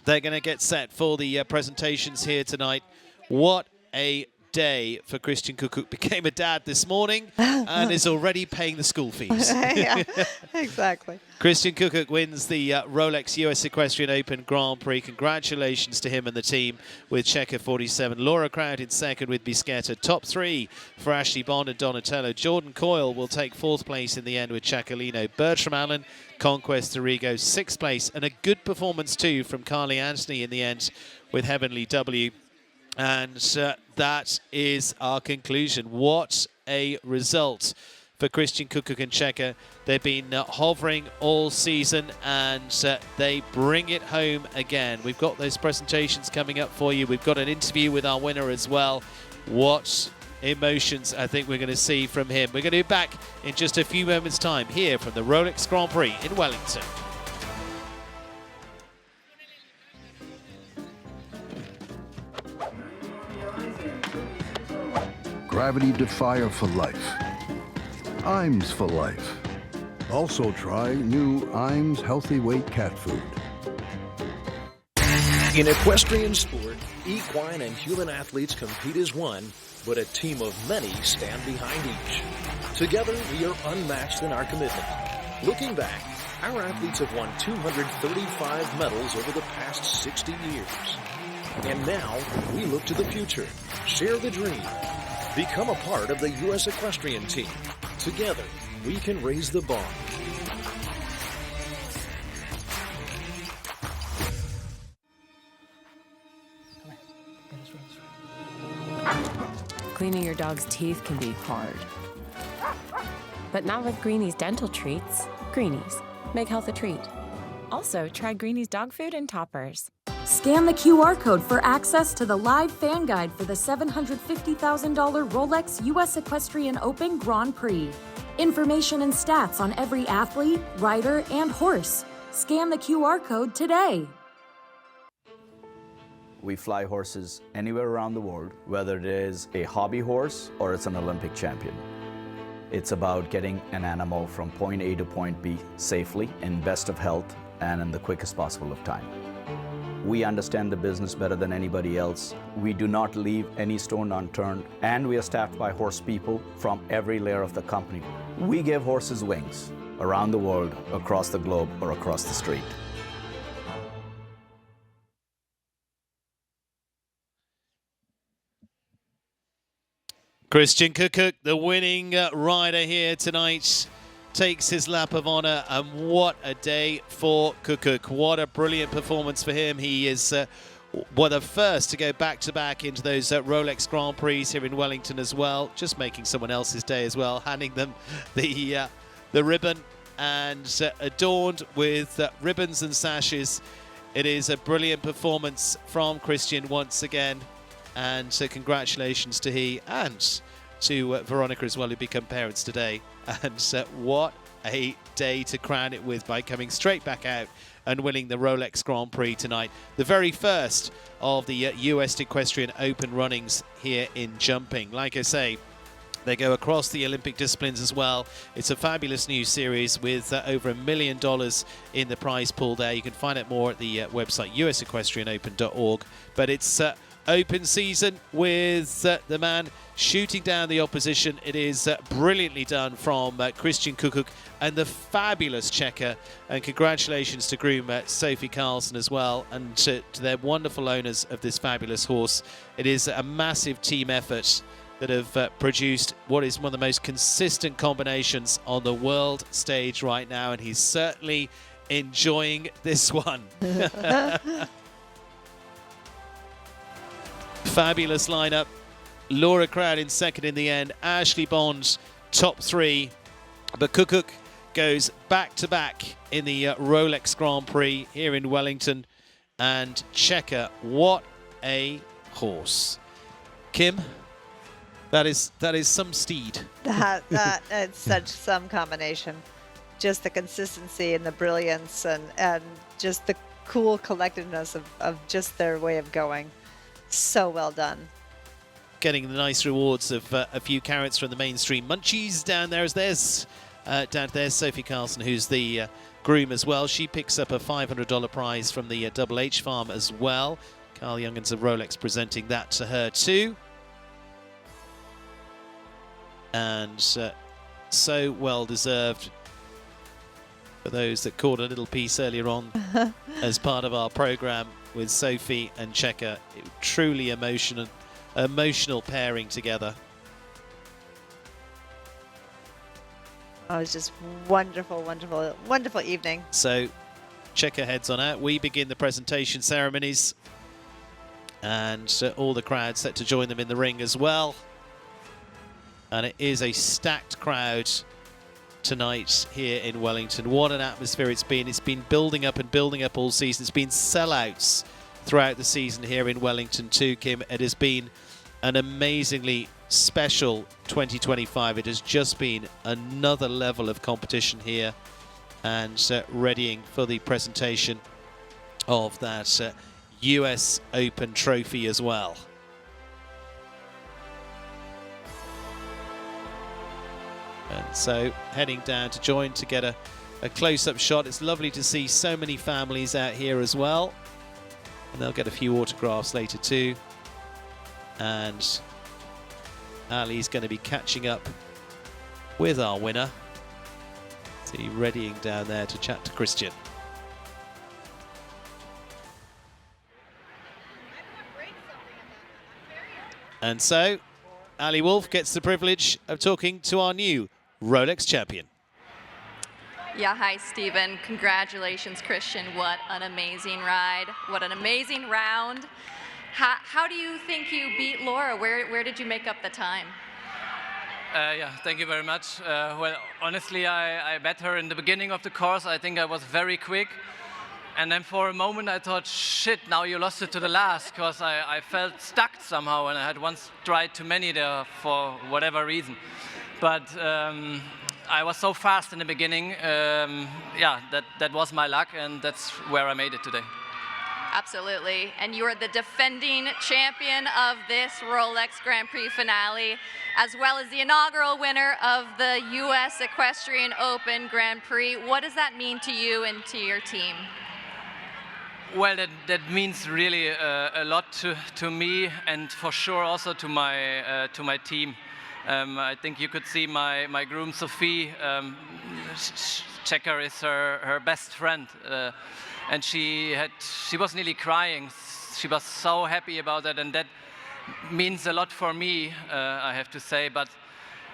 They're going to get set for the presentations here tonight. What a day for Christian Kukuk. Became a dad this morning and is already paying the school fees. Yeah, exactly. Christian Kukuk wins the Rolex US Equestrian Open Grand Prix. Congratulations to him and the team with Checker 47. Laura Kraut in second with Bisquetta. Top three for Ashley Bond and Donatello. Jordan Coyle will take fourth place in the end with Chacolino. Bertram Allen, Conquest Arrigo, sixth place. And a good performance too from Carly Anthony in the end with Heavenly W. And that is our conclusion. What a result for Christian Kukuk and Checker. They've been hovering all season, and they bring it home again. We've got those presentations coming up for you. We've got an interview with our winner as well. What emotions I think we're going to see from him. We're going to be back in just a few moments' time here from the Rolex Grand Prix in Wellington. Gravity Defier for life. Iams for life. Also try new Iams Healthy Weight Cat Food. In equestrian sport, equine and human athletes compete as one, but a team of many stand behind each. Together, we are unmatched in our commitment. Looking back, our athletes have won 235 medals over the past 60 years. And now, we look to the future. Share the dream. Become a part of the U.S. Equestrian team. Together, we can raise the bar. Cleaning your dog's teeth can be hard. But not with Greenie's dental treats. Greenies, make health a treat. Also, try Greenie's dog food and toppers. Scan the QR code for access to the live fan guide for the $750,000 Rolex US Equestrian Open Grand Prix. Information and stats on every athlete, rider, and horse. Scan the QR code today. We fly horses anywhere around the world, whether it is a hobby horse or it's an Olympic champion. It's about getting an animal from point A to point B safely, in best of health, and in the quickest possible of time. We understand the business better than anybody else. We do not leave any stone unturned, and we are staffed by horse people from every layer of the company. We give horses wings around the world, across the globe, or across the street. Christian Kukuk, the winning rider here tonight, takes his lap of honour, and what a day for Kukuk. What a brilliant performance for him. He is the first to go back-to-back into those Rolex Grand Prix here in Wellington as well, just making someone else's day as well, handing them the ribbon, and adorned with ribbons and sashes. It is a brilliant performance from Christian once again, and so congratulations to he and to Veronica as well, who become parents today. And what a day to crown it with, by coming straight back out and winning the Rolex Grand Prix tonight. The very first of the US Equestrian Open runnings here in jumping. Like I say, they go across the Olympic disciplines as well. It's a fabulous new series with over $1 million in the prize pool there. You can find out more at the website usequestrianopen.org. But it's open season with the man shooting down the opposition. It is brilliantly done from Christian Kukuk and the fabulous checker. And congratulations to groom Sophie Carlson as well, and to their wonderful owners of this fabulous horse. It is a massive team effort that have produced what is one of the most consistent combinations on the world stage right now, and he's certainly enjoying this one. Fabulous lineup. Laura Crowd in second in the end. Ashley Bond top three. But Kukuk goes back-to-back in the Rolex Grand Prix here in Wellington. And Checker, what a horse. Kim? That is some steed. It's such some combination. Just the consistency and the brilliance and just the cool collectiveness of just their way of going. So well done. Getting the nice rewards of a few carrots from the mainstream munchies down there. Down there's Sophie Carlson, who's the groom as well. She picks up a $500 prize from the Double H farm as well. Carl Youngans of Rolex presenting that to her too. And so well deserved for those that caught a little piece earlier on as part of our program with Sophie and Checker. Truly emotional pairing together. Oh, it was just wonderful, wonderful, wonderful evening. So Checker heads on out. We begin the presentation ceremonies, and all the crowd set to join them in the ring as well. And it is a stacked crowd tonight here in Wellington. What an atmosphere it's been. It's been building up and building up all season. It's been sellouts throughout the season here in Wellington too, Kim. It has been an amazingly special 2025. It has just been another level of competition here, and readying for the presentation of that US Open trophy as well. And so heading down to join to get a close-up shot. It's lovely to see so many families out here as well. And they'll get a few autographs later too. And Ali's going to be catching up with our winner. See, readying down there to chat to Christian. And so Ali Wolf gets the privilege of talking to our new Rolex champion. Yeah, hi, Stephen. Congratulations, Christian. What an amazing ride. What an amazing round. How do you think you beat Laura? Where did you make up the time? Yeah, thank you very much. Well, honestly, I met her in the beginning of the course. I think I was very quick. And then for a moment I thought, shit, now you lost it to the last, because I felt stuck somehow, and I had once tried too many there for whatever reason. But I was so fast in the beginning, yeah, that was my luck, and that's where I made it today. Absolutely, and you are the defending champion of this Rolex Grand Prix finale, as well as the inaugural winner of the US Equestrian Open Grand Prix. What does that mean to you and to your team? Well, that means really a lot to me, and for sure also to my team. I think you could see my groom Sophie. Checker is her best friend, and she was nearly crying. She was so happy about that, and means a lot for me, I have to say. But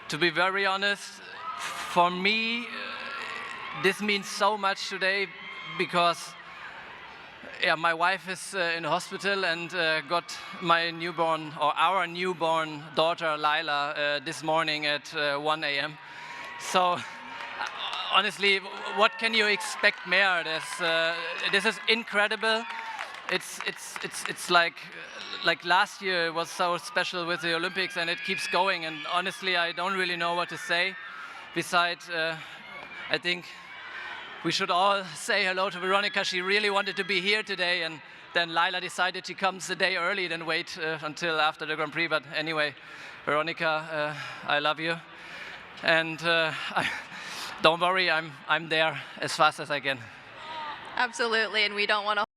to be very honest, for me, this means so much today because my wife is in hospital and got my newborn, or our newborn daughter, Lila, this morning at 1 a.m. So honestly, what can you expect more? This is incredible. It's like last year it was so special with the Olympics, and it keeps going. And honestly, I don't really know what to say. Besides, I think we should all say hello to Veronica. She really wanted to be here today, and then Lila decided she comes a day early, then wait until after the Grand Prix. But anyway, Veronica, I love you, and don't worry, I'm there as fast as I can. Absolutely, and we don't want to